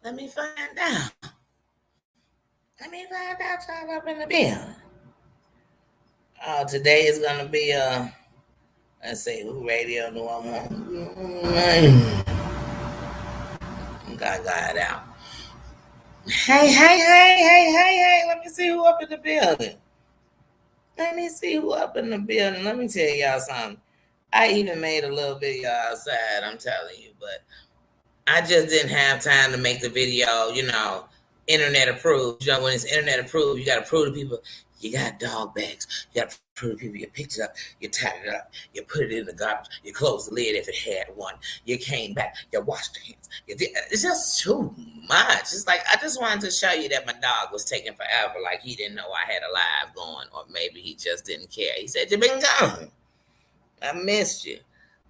Let me find out. Let me find out y'all up in the building. Today is gonna be let's see who radio do I want. Got it out. Hey. Let me see who up in the building. Let me see who up in the building. Let me tell y'all something. I even made a little video outside, I'm telling you, but I just didn't have time to make the video, internet approved. When it's internet approved, you got to prove to people you got dog bags. You got to prove to people you picked it up, you tied it up, you put it in the garbage, you closed the lid if it had one, you came back, you washed your hands. It's just too much. It's like I just wanted to show you that my dog was taking forever, like he didn't know I had a live going, or maybe he just didn't care. He said, "You've been gone. I missed you."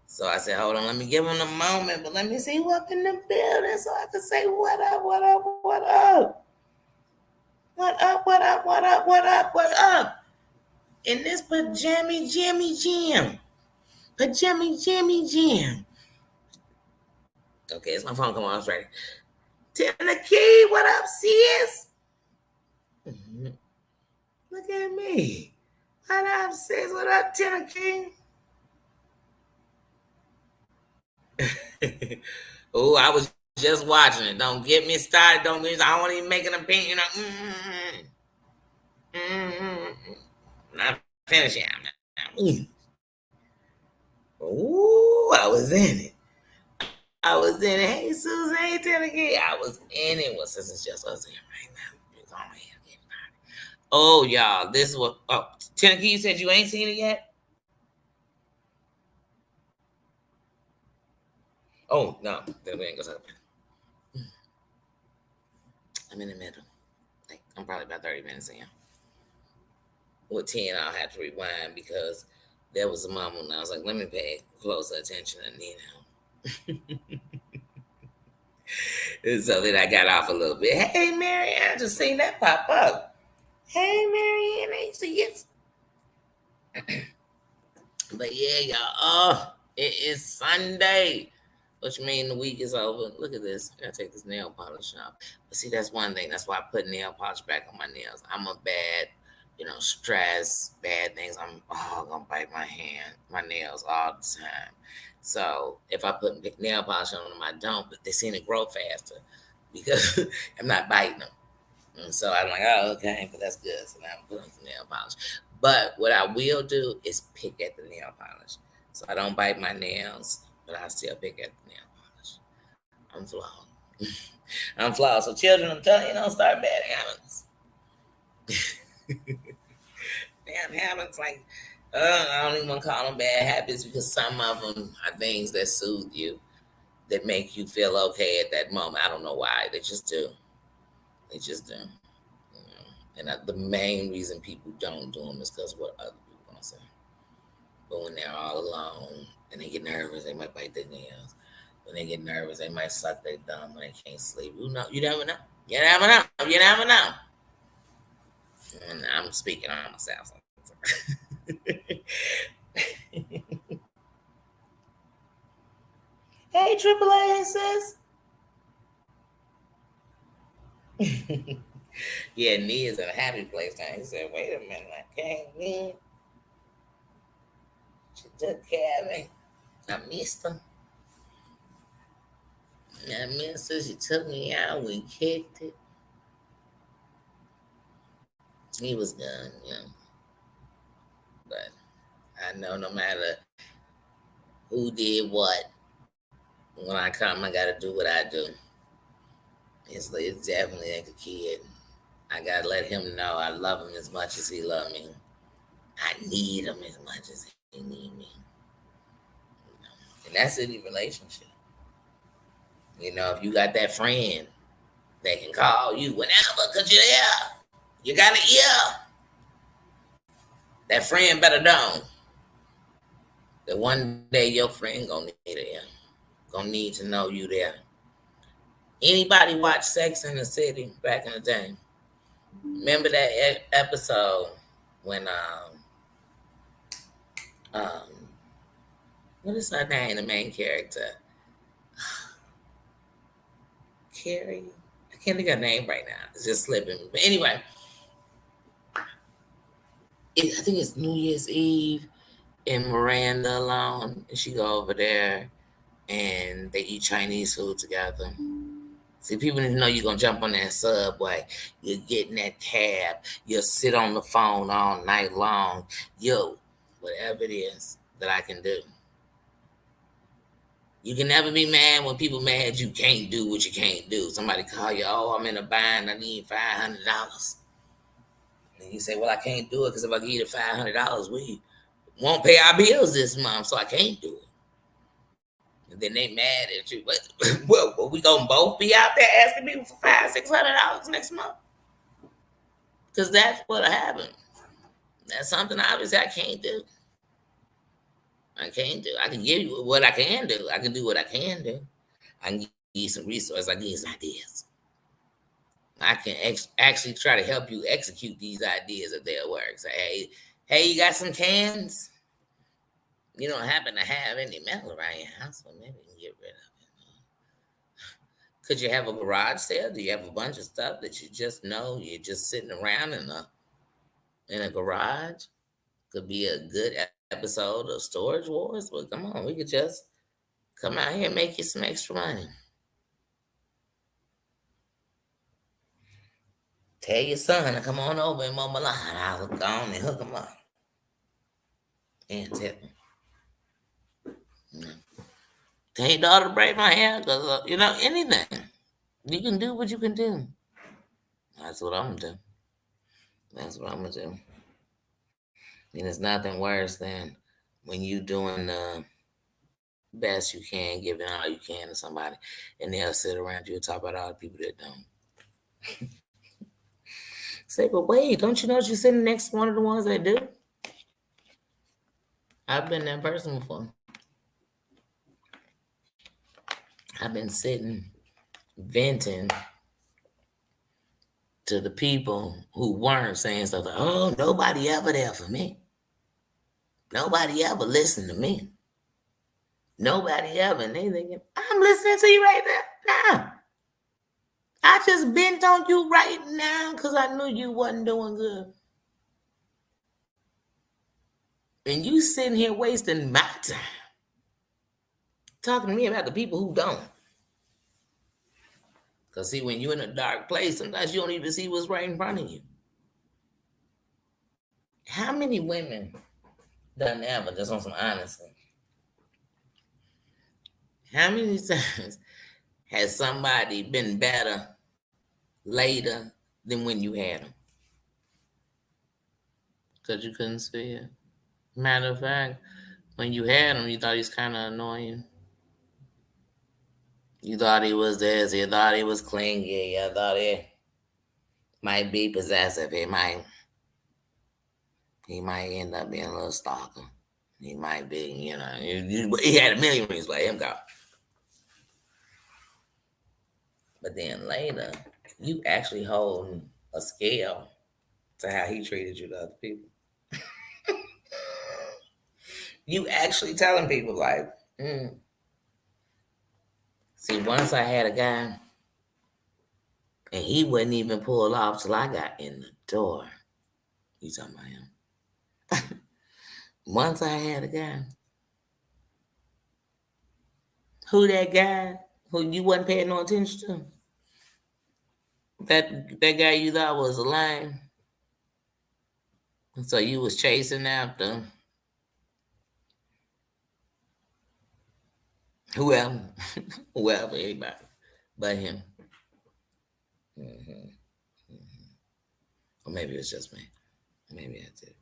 So I said, hold on, let me give him a moment, but let me see who up in the building so I can say, what up, what up, what up? What up, what up, what up, what up, what up? In this Pajama Jammy Jam. Pajama Jammy Jam. Okay, it's my phone. Come on, I was ready. Tennessee, what up, sis? Mm-hmm. Look at me. What up, sis? What up, Tennessee? Oh, I was just watching it. Don't get me started. I won't even make an opinion. Not finished yet. Ooh, I was in it. I was in it. Hey, Susan, hey, Tennessee. I was in it. Well, since it's just us here right now, we're going ahead and get started. Oh, y'all, this is what. Oh, Tennessee, you said you ain't seen it yet? Oh, no. Then we ain't gonna talk about it. I'm in the middle. Like, I'm probably about 30 minutes in. With 10, I'll have to rewind because there was a moment when I was like, let me pay closer attention and so then I got off a little bit. Hey, Marianne, I just seen that pop up. Hey, Marianne, I see it. But yeah, y'all, it is Sunday, which means the week is over. Look at this. I gotta take this nail polish off. But see, that's one thing. That's why I put nail polish back on my nails. I'm a bad, stress, bad things. I'm gonna bite my nails all the time. So if I put nail polish on them, I don't. But they seem to grow faster because I'm not biting them. And so I'm like, oh, okay, but that's good. So now I'm putting some nail polish. But what I will do is pick at the nail polish. So I don't bite my nails, but I still pick at the nail polish. I'm flawed. I'm flawed. So children, I'm telling you, don't start bad habits. Bad habits, like, I don't even want to call them bad habits because some of them are things that soothe you, that make you feel okay at that moment. I don't know why. They just do. They just do. And the main reason people don't do them is because what other people gonna say. But when they're all alone and they get nervous, they might bite their nails. When they get nervous, they might suck their thumb when they can't sleep. You know, you never know. You never know. You never know. And I'm speaking on myself. Hey, Triple A sis. Yeah, Nee is in a happy place now. He said, wait a minute, I came in. She took care of me. I missed him. I missed her. She took me out. We kicked it. He was gone, But I know no matter who did what, when I come, I got to do what I do. It's definitely like a kid. I got to let him know I love him as much as he loves me. I need him as much as he needs me. And that's any relationship. If you got that friend that can call you whenever because you're there, you got an ear. That friend better know that one day your friend gonna need it. Gonna need to know you there. Anybody watch Sex in the City back in the day? Remember that episode when um what is her name? The main character, Carrie. I can't think of her name right now. It's just slipping. But anyway, I think it's New Year's Eve, and Miranda alone, and she go over there, and they eat Chinese food together. See, people didn't know you're gonna jump on that subway. You get in that cab. You'll sit on the phone all night long. Yo, whatever it is that I can do. You can never be mad when people mad you can't do what you can't do. Somebody call you, oh, I'm in a bind. I need $500. And you say, well, I can't do it because if I give you the $500, we won't pay our bills this month, so I can't do it. And then they mad at you. Well, we gonna both be out there asking people for $500-$600 next month? Because that's what'll happen. That's something obviously I can't do. I can't do. I can give you what I can do. I can do what I can do. I can give you some resources. I can give you some ideas. I can actually try to help you execute these ideas if they'll work. Say, hey, you got some cans? You don't happen to have any metal around your house, so maybe you can get rid of it. Could you have a garage sale? Do you have a bunch of stuff that you just know you're just sitting around in a garage? Could be a good episode of Storage Wars. Well, come on, we could just come out here and make you some extra money. Tell your son to come on over and mow my lawn. I'll go on and hook him up and tip him. Tell your daughter to braid my hair, because anything. You can do what you can do. That's what I'm gonna do. That's what I'm gonna do. And it's nothing worse than when you doing the best you can, giving all you can to somebody, and they'll sit around you and talk about all the people that don't. Say, but wait, don't you know you're sitting next to one of the ones that do? I've been that person before. I've been sitting, venting to the people who weren't saying stuff like, oh, nobody ever there for me. Nobody ever listened to me. Nobody ever. And they thinking, I'm listening to you right now. I just bent on you right now because I knew you wasn't doing good. And you sitting here wasting my time talking to me about the people who don't. Because see, when you're in a dark place, sometimes you don't even see what's right in front of you. How many women done ever, just on some honesty, how many times has somebody been better later than when you had them? Because you couldn't see it. Matter of fact, when you had him, you thought he was kind of annoying. You thought he was this, you thought he was clingy, you thought he might be possessive, he might end up being a little stalker. He might be, he had a million reasons why him go. But then later, you actually holding a scale to how he treated you to other people. You actually telling people like, see, once I had a guy, and he wouldn't even pull off till I got in the door. You talking about him? Once I had a guy. Who that guy who you wasn't paying no attention to? That guy you thought was a lame. So you was chasing after whoever, anybody, but him. Mm-hmm. Or maybe it was just me. Maybe I did.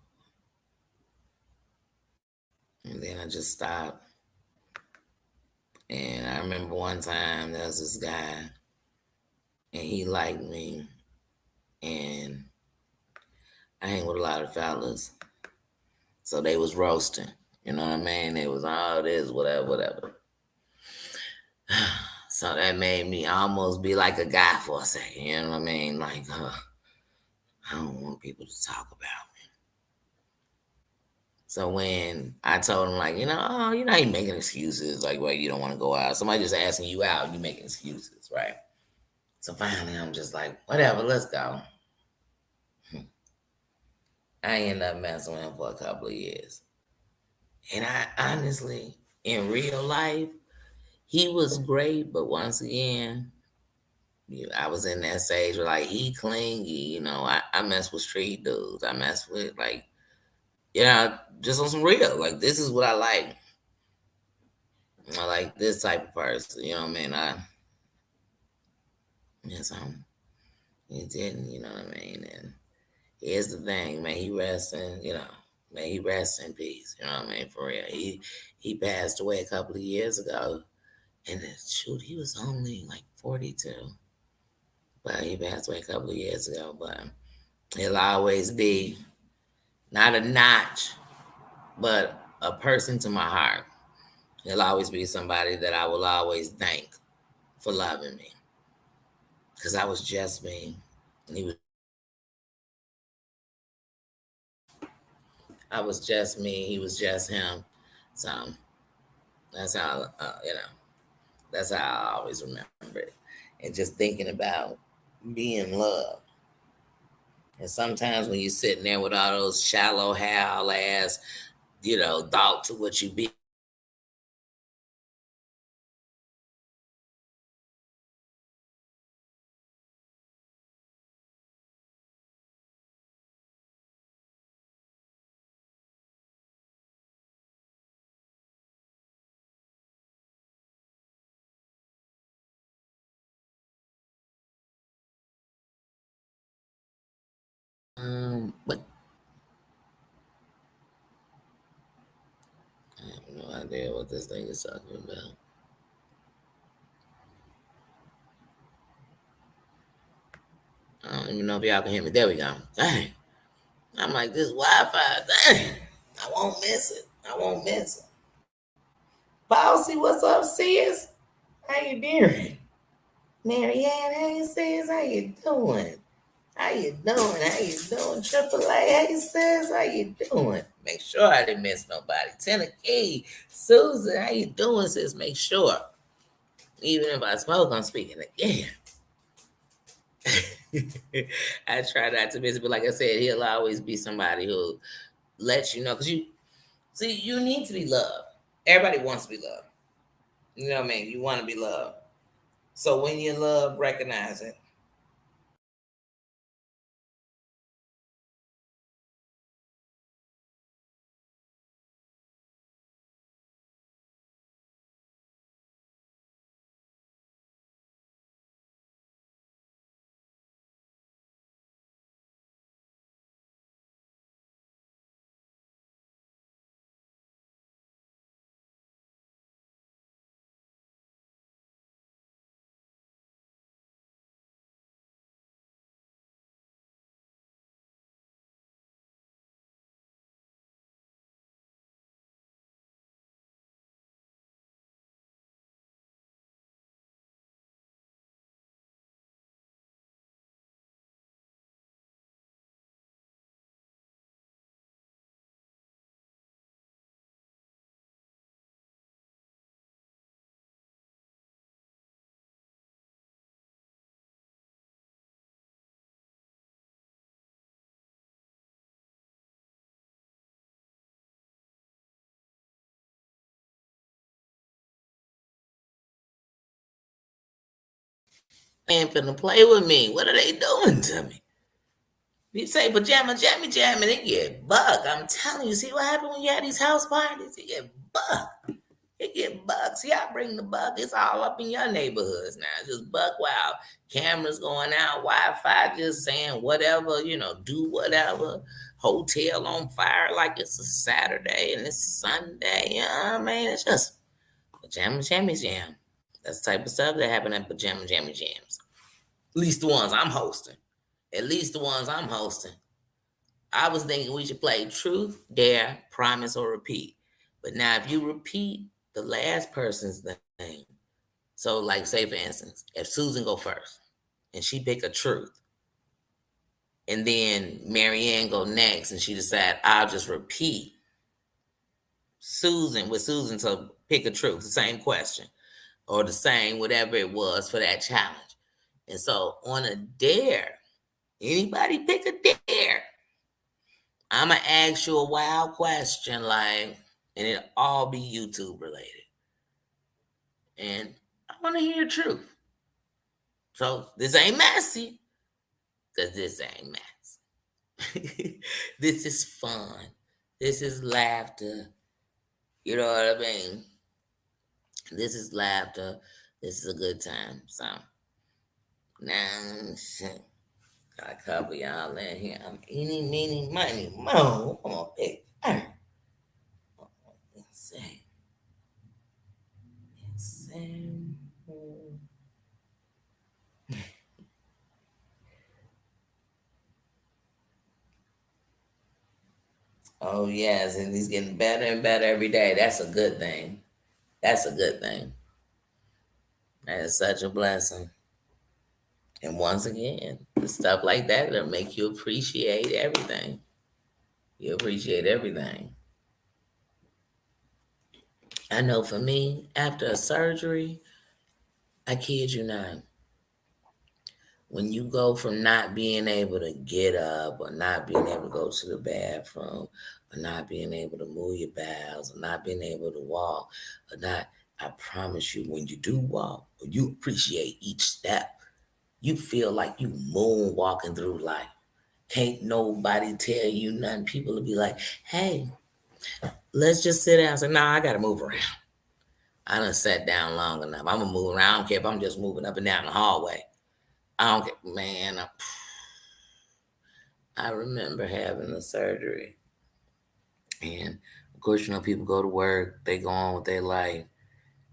And then I just stopped. And I remember one time there was this guy, and he liked me, and I hang with a lot of fellas, so they was roasting. You know what I mean? It was all this, whatever. So that made me almost be like a guy for a second. You know what I mean? Like, I don't want people to talk about me. So when I told him, like, you making excuses, like, well, you don't want to go out. Somebody just asking you out, you making excuses, right? So finally, I'm just like, whatever, let's go. I ended up messing with him for a couple of years. And I honestly, in real life, he was great, but once again, I was in that stage where like he clingy, I mess with street dudes. I mess with like, just on some real. Like this is what I like. I like this type of person, you know what I mean? Yes, he didn't, you know what I mean? And here's the thing, man, he rests in peace, you know what I mean? For real. He passed away a couple of years ago. And shoot, he was only like 42. But he passed away a couple of years ago. But he'll always be not a notch, but a person to my heart. He'll always be somebody that I will always thank for loving me. Because I was just me. And I was just me. He was just him. So that's how, that's how I always remember it. And just thinking about being loved. And sometimes when you're sitting there with all those shallow, hell ass, thoughts of what you be. But I have no idea what this thing is talking about. I don't even know if y'all can hear me. There we go. Dang. I'm like, this Wi-Fi, dang. I won't miss it. I won't miss it. Bossy, what's up, sis? How you doing? Marianne, hey, sis, how you doing? How you doing? How you doing? Triple A, hey, sis, how you doing? Make sure I didn't miss nobody. Tennessee, Susan, how you doing, sis? Make sure. Even if I smoke, I'm speaking again. I try not to miss it, but like I said, he'll always be somebody who lets you know. Because you need to be loved. Everybody wants to be loved. You know what I mean? You want to be loved. So when you love, recognize it. Ain't finna play with me. What are they doing to me? You say pajama jammy jam and it get buck. I'm telling you, see what happened when you had these house parties? It get buck. It get buck. See, I bring the buck. It's all up in your neighborhoods now. It's just buck wild. Cameras going out, Wi-Fi just saying whatever, do whatever. Hotel on fire like it's a Saturday and it's Sunday. You know what I mean? It's just pajama jammy jam. That's the type of stuff that happen at pajama jammy jams. At least the ones I'm hosting. At least the ones I'm hosting. I was thinking we should play truth, dare, promise, or repeat. But now if you repeat the last person's name, so like say for instance, if Susan go first and she pick a truth, and then Marianne go next and she decide I'll just repeat Susan to pick a truth, the same question or the same whatever it was for that challenge. And so on a dare, anybody pick a dare. I'ma ask you a wild question, like, and it'll all be YouTube related. And I wanna hear the truth. So this ain't messy, because this ain't messy. This is fun. This is laughter. You know what I mean? This is laughter. This is a good time. So now shit. Got a couple y'all in here. I'm eeny, meeny, miny, mo. Come on, big. Let's see. Let's see. Oh yes, and he's getting better and better every day. That's a good thing. That's a good thing. That is such a blessing. And once again, the stuff like that will make you appreciate everything. You appreciate everything. I know for me, after a surgery, I kid you not, when you go from not being able to get up or not being able to go to the bathroom or not being able to move your bowels or not being able to walk or not, I promise you, when you do walk, you appreciate each step. You feel like you moonwalking through life. Can't nobody tell you nothing. People will be like, hey, let's just sit down. I say, nah, I gotta move around. I done sat down long enough. I'm gonna move around. I don't care if I'm just moving up and down the hallway. I don't care, man. I remember having a surgery, and of course, people go to work, they go on with their life,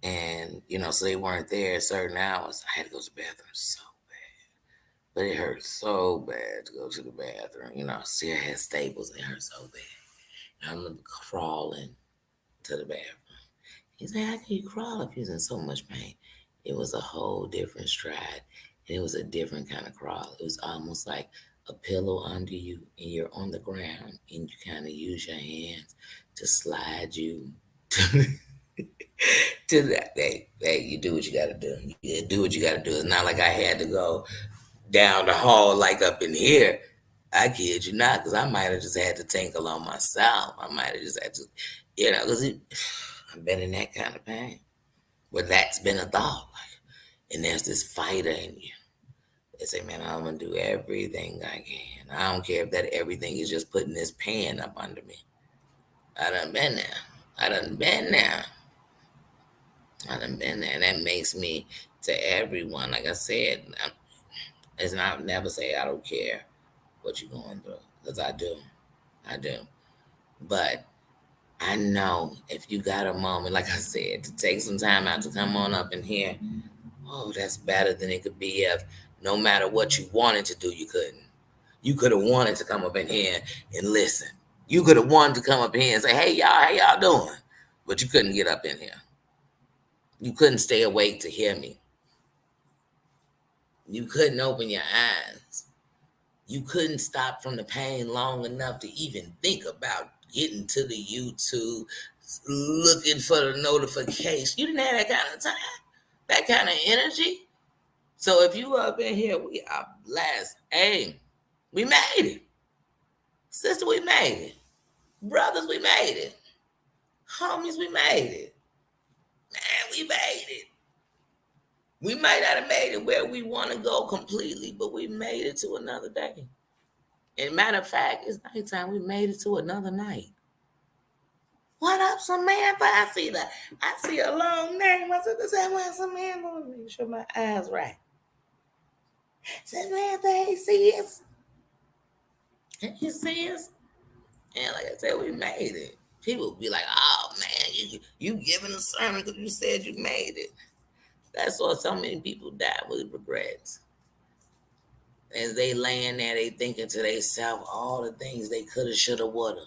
and so they weren't there at certain hours. I had to go to the bathroom so bad, but it hurt so bad to go to the bathroom. See, I had staples, and it hurt so bad. I remember crawling to the bathroom. He said, how can you crawl if you're in so much pain? It was a whole different stride. And it was a different kind of crawl. It was almost like a pillow under you and you're on the ground and you kind of use your hands to slide you to, to that. Hey, you do what you got to do. You do what you got to do. It's not like I had to go down the hall like up in here. I kid you not, because I might have just had to tinkle on myself. I might have just had to, because I've been in that kind of pain. Where that's been a thought. And there's this fighter in you. They say, man, I'm going to do everything I can. I don't care if that everything is just putting this pan up under me. I done been there. I done been there. I done been there. And that makes me, to everyone, like I said, it's not never say I don't care what you're going through. Because I do. I do. But I know if you got a moment, like I said, to take some time out to come on up in here, oh, that's better than it could be if no matter what you wanted to do, you couldn't. You could have wanted to come up in here and listen. You could have wanted to come up in here and say, hey, y'all, how y'all doing? But you couldn't get up in here. You couldn't stay awake to hear me. You couldn't open your eyes. You couldn't stop from the pain long enough to even think about getting to the YouTube, looking for the notification. You didn't have that kind of time, that kind of energy. So if you up in here, we are blessed. Hey, we made it. Sister, we made it. Brothers, we made it. Homies, we made it. Man, we made it. We might not have made it where we want to go completely, but we made it to another day. And matter of fact, it's nighttime. We made it to another night. What up, Samantha? I see that. I see a long name. I said, "Is that why Samantha?" Let me make sure my eyes right. Samantha, hey, sis. Hey, sis. And like I said, we made it. People be like, "Oh man, you giving a sermon because you said you made it." That's why so many people die with regrets. As they laying there, they thinking to themselves all the things they coulda, shoulda, woulda.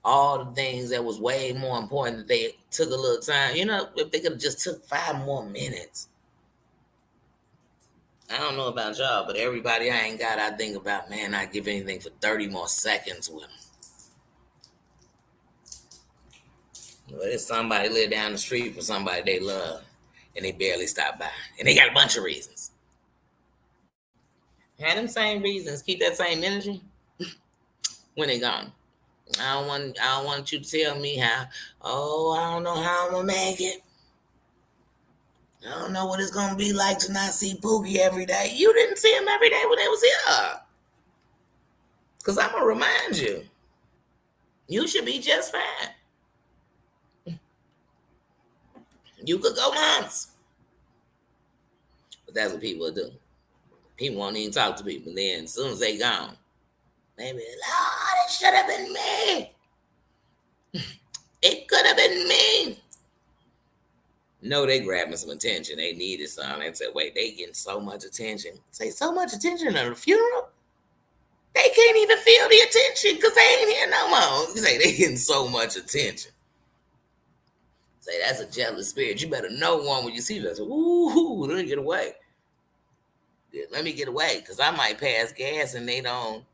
All the things that was way more important that they took a little time. If they could have just took 5 more minutes. I don't know about y'all, but everybody I ain't got, I think about, man, I'd give anything for 30 more seconds with them. But it's somebody live down the street from somebody they love, and they barely stop by. And they got a bunch of reasons. Have them same reasons. Keep that same energy when they gone. I don't want you to tell me how. Oh, I don't know how I'm gonna make it. I don't know what it's gonna be like to not see Pookie every day. You didn't see him every day when they was here. Cause I'm gonna remind you, you should be just fine. You could go months, but that's what people do. People won't even talk to people. Then as soon as they gone, they be, Lord, it should have been me. It could have been me. No, they grabbing some attention. They needed some. They said, wait, they getting so much attention. Say so much attention at a funeral? They can't even feel the attention because they ain't here no more. You say they getting so much attention. Say that's a jealous spirit. You better know one when you see that. Say, ooh, let me get away. Yeah, let me get away because I might pass gas and they don't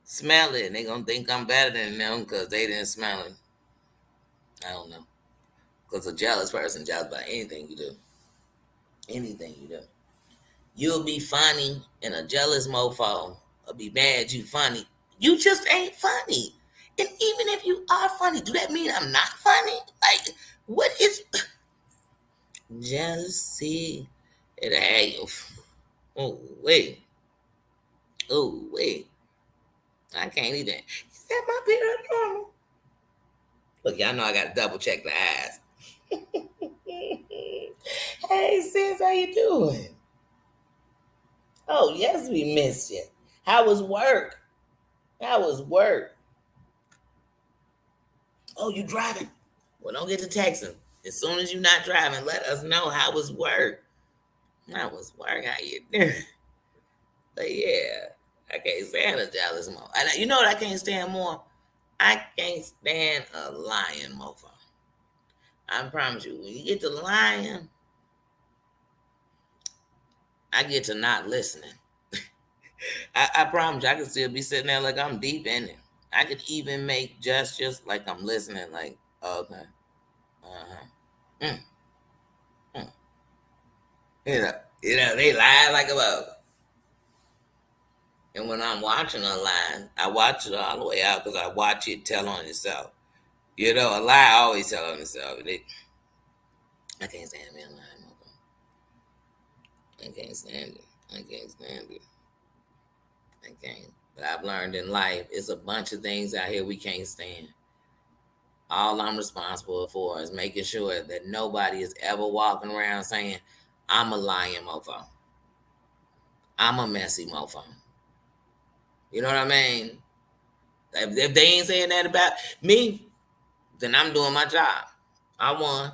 smell it and they gonna think I'm better than them because they didn't smell it. I don't know. Because a jealous person jealous about anything you do. Anything you do. You'll be funny and a jealous mofo will be mad you funny. You just ain't funny. And even if you are funny, do that mean I'm not funny? Like, what is jealousy? It ain't. Oh, wait. Oh, wait. I can't even. Is that my period normal? Look, y'all know I got to double check the eyes. Hey, sis, how you doing? Oh, yes, we missed you. How was work? How was work? Oh, you driving? Well, don't get to texting. As soon as you're not driving, let us know how was work. How was work? How you doing? But yeah, I can't stand a jealous mofo. And you know what I can't stand more? I can't stand a lying mofo. I promise you, when you get to lying, I get to not listening. I promise you, I can still be sitting there like I'm deep in it. I could even make gestures like I'm listening, like, okay, uh-huh. Mm, mm. They lie like a bug. And when I'm watching a lie, I watch it all the way out because I watch it tell on itself. A lie always tell on itself. I can't stand me a lie. I can't stand it. I can't stand it. I can't. But I've learned in life, it's a bunch of things out here we can't stand. All I'm responsible for is making sure that nobody is ever walking around saying, I'm a lying mofo. I'm a messy mofo. You know what I mean? If they ain't saying that about me, then I'm doing my job. I won.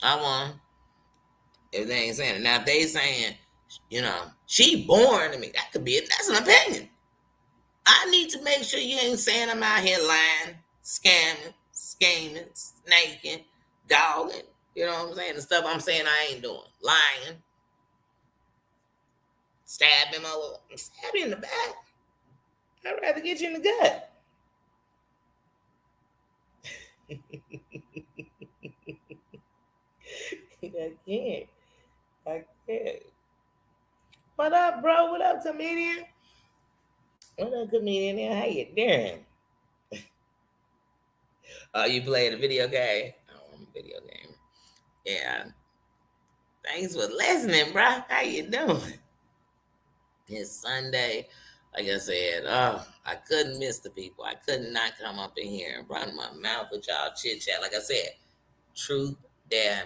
I won. If they ain't saying it. Now, if they saying, she born to me, that's an opinion. I need to make sure you ain't saying I'm out here lying, scamming, scheming, snaking, dogging. You know what I'm saying? The stuff I'm saying I ain't doing. Lying. Stab him over. Stab you in the back. I'd rather get you in the gut. I can't. I can't. What up, bro? What up, comedian? What up, comedian? How you doing? Oh, you playing a video game? Oh, I'm a video game. Yeah. Thanks for listening, bro. How you doing? It's Sunday. Like I said, I couldn't miss the people. I could not come up in here and run my mouth with y'all chit chat. Like I said, truth, dare,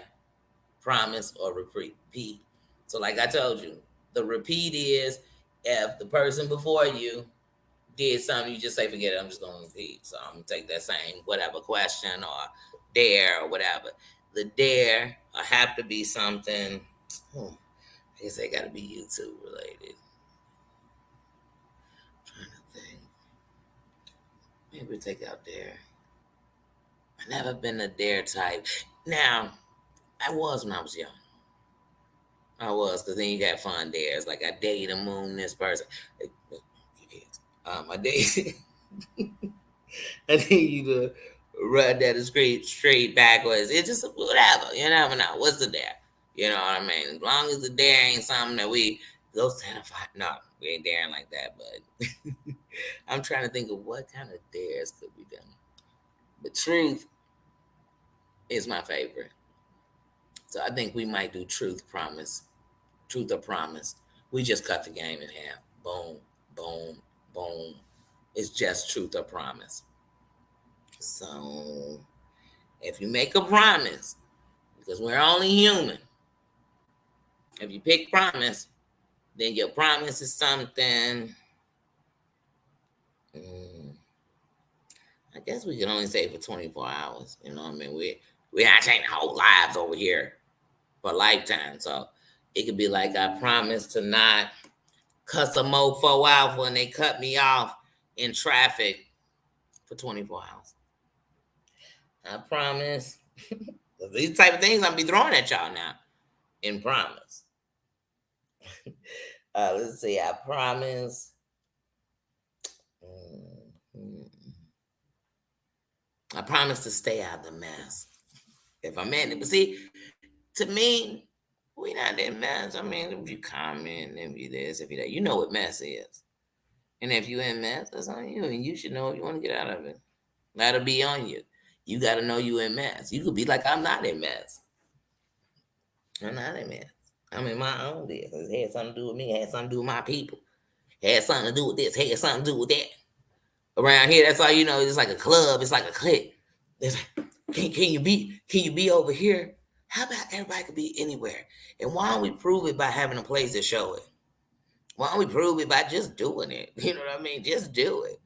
promise, or repeat. So, like I told you, the repeat is if the person before you did something, you just say, forget it, I'm just going to repeat. So, I'm going to take that same whatever question or dare or whatever. The dare have to be something, I guess they got to be YouTube related. I'm trying to think. Maybe take out dare. I've never been a dare type. Now, I was when I was young. I was, because then you got fun dares. Like I dare you to moon this person. I dare I dare you to run down the street straight backwards. It's just whatever. You never know. What's the dare? You know what I mean? As long as the dare ain't something that we Go stand up. No, we ain't daring like that. But I'm trying to think of what kind of dares could be done. But truth is my favorite. So I think we might do truth promise. Truth or promise. We just cut the game in half. Boom, boom, boom. It's just truth or promise. So if you make a promise, because we're only human, if you pick promise, then your promise is something. mm, I guess we can only say for 24 hours. You know what I mean? We not changing whole lives over here for a lifetime. So it could be like I promise to not cuss a mofo out when they cut me off in traffic for 24 hours. I promise. These type of things I'm be throwing at y'all now. In promise. Let's see. I promise. mm, I promise to stay out of the mess. If I'm in it, but see, to me, we not that mess. I mean, if you comment, if you this, if you that, you know what mess is. And if you in mess, that's on you, and you should know if you want to get out of it. That'll be on you. You got to know you in mess. You could be like, I'm not in mess. I'm not in mess. I'm in my own business. It had something to do with me. It had something to do with my people. It had something to do with this. It had something to do with that. Around here, that's all you know. It's like a club. It's like a clique. It's like, can you be over here? How about everybody could be anywhere? And why don't we prove it by having a place to show it? Why don't we prove it by just doing it? You know what I mean? Just do it.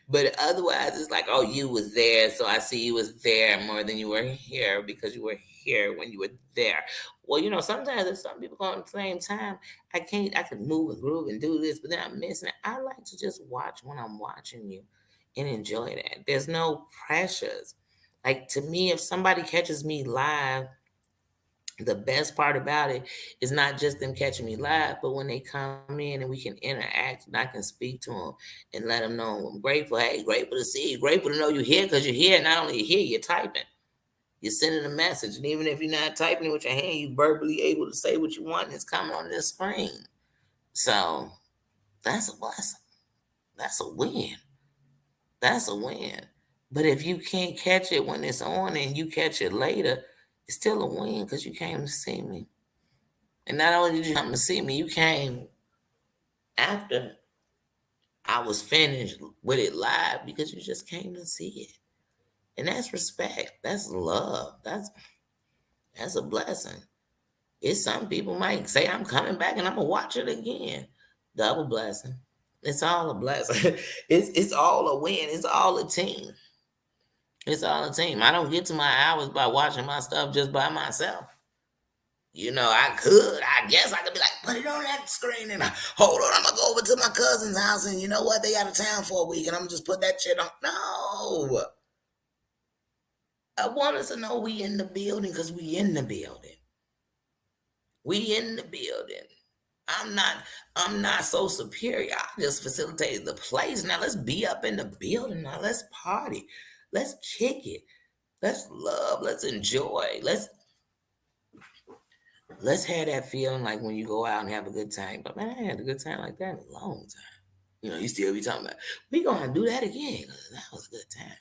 But otherwise, it's like, oh, you was there, so I see you was there more than you were here because you were here when you were there. Well, sometimes if some people go at the same time, I can't. I could move and groove and do this, but then I'm missing it. I like to just watch when I'm watching you and enjoy that. There's no pressures. Like to me, if somebody catches me live, the best part about it is not just them catching me live, but when they come in and we can interact and I can speak to them and let them know I'm grateful. Hey, grateful to see you, grateful to know you're here because you're here. Not only you're here, you're typing, you're sending a message, and even if you're not typing it with your hand, you're verbally able to say what you want, and it's coming on this screen. So that's a blessing. That's a win. That's a win. But if you can't catch it when it's on and you catch it later, it's still a win because you came to see me. And not only did you come to see me, you came after I was finished with it live because you just came to see it. And that's respect. That's love. That's a blessing. It's some people might say I'm coming back and I'm gonna watch it again. Double blessing. It's all a blessing. It's all a win. It's all a team. It's all a team. I don't get to my hours by watching my stuff just by myself. I could. I guess I could be like, put it on that screen and hold on. I'm gonna go over to my cousin's house and you know what? They out of town for a week and I'm gonna just put that shit on. No, I want us to know we in the building because we in the building. We in the building. I'm not. I'm not so superior. I just facilitated the place. Now let's be up in the building. Now let's party. Let's kick it. Let's love. Let's enjoy. Let's have that feeling like when you go out and have a good time. But man, I had a good time like that in a long time. You still be talking about, we gonna do that again. 'Cause that was a good time.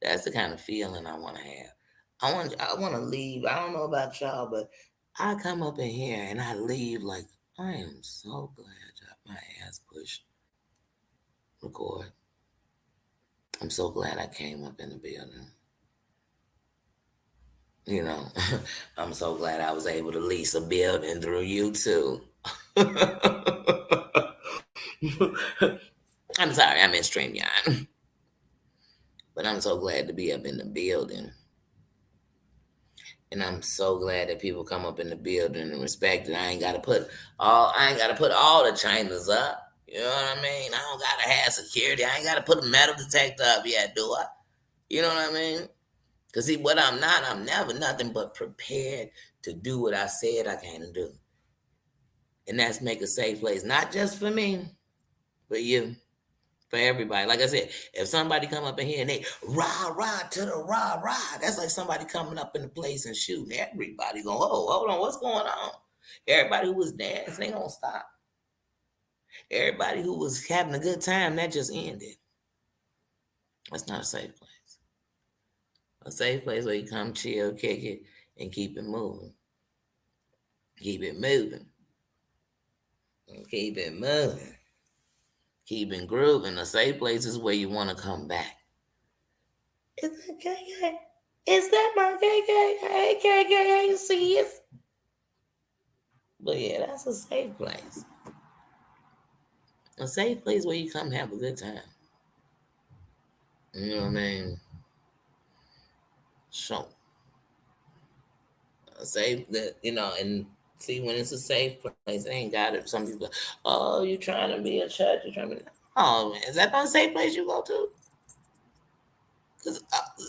That's the kind of feeling I want to have. I want to leave. I don't know about y'all, but I come up in here and I leave like, I am so glad I got my ass pushed. Record. I'm so glad I came up in the building. You know, I'm so glad I was able to lease a building through YouTube. I'm sorry, I'm in StreamYard. But I'm so glad to be up in the building. And I'm so glad that people come up in the building and respect it. I ain't gotta put all the Chinas up. You know what I mean? I don't gotta have security. I ain't gotta put a metal detector up yet, do I? You know what I mean? Because see, what I'm never nothing but prepared to do what I said I can do. And that's make a safe place, not just for me, for you, for everybody. Like I said, if somebody come up in here and they rah to the rah, that's like somebody coming up in the place and shooting. Everybody going, oh, hold on, what's going on? Everybody who was dancing, they gonna stop. Everybody who was having a good time, that just ended. That's not a safe place. A safe place where you come chill, kick it, and keep it moving. Keep it moving. Keep it moving. Keep it grooving. A safe place is where you want to come back. Is that KK? Is that my KK? Hey KK, you see it? But yeah, that's a safe place. A safe place where you come have a good time. You know what I mean? So a safe that and see when it's a safe place, it ain't got it. Some people, oh, you trying to be a church? You trying to be? Oh man, is that not a safe place you go to? Because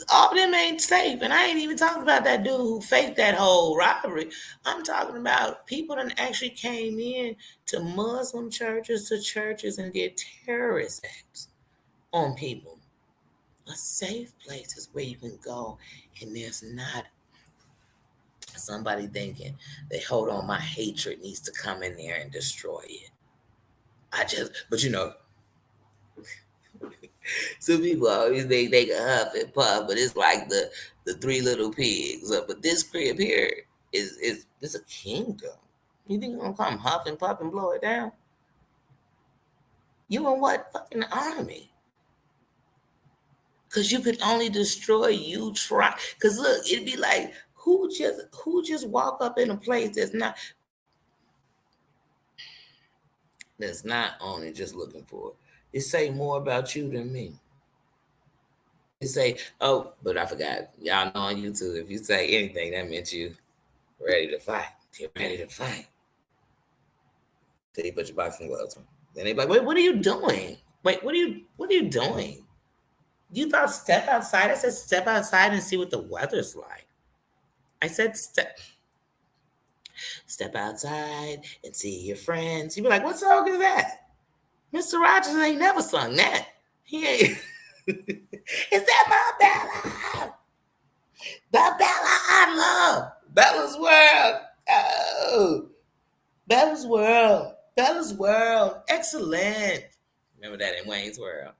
all of them ain't safe. And I ain't even talking about that dude who faked that whole robbery. I'm talking about people that actually came in to Muslim churches, to churches, and did terrorist acts on people. A safe place is where you can go and there's not somebody thinking that, hold on, my hatred needs to come in there and destroy it. But some people always think they can huff and puff, but it's like the three little pigs. But this crib here is it's a kingdom. You think you're gonna come huff and puff and blow it down? You in what fucking army? Cause you could only destroy you try. Cause look, it'd be like who just walk up in a place that's not only just looking for it. It say more about you than me. You say, oh, but I forgot. Y'all know on YouTube, if you say anything, that meant you ready to fight. You're ready to fight. So you put your boxing gloves on. Then they be like, wait, what are you doing? Wait, what are you doing? You thought step outside? I said step outside and see what the weather's like. I said step outside and see your friends. You be like, what song is that? Mr. Rogers ain't never sung that. He ain't. Is that my Bella? The Bella I love. Bella's World. Oh, Bella's World. Bella's World. Excellent. Remember that in Wayne's World.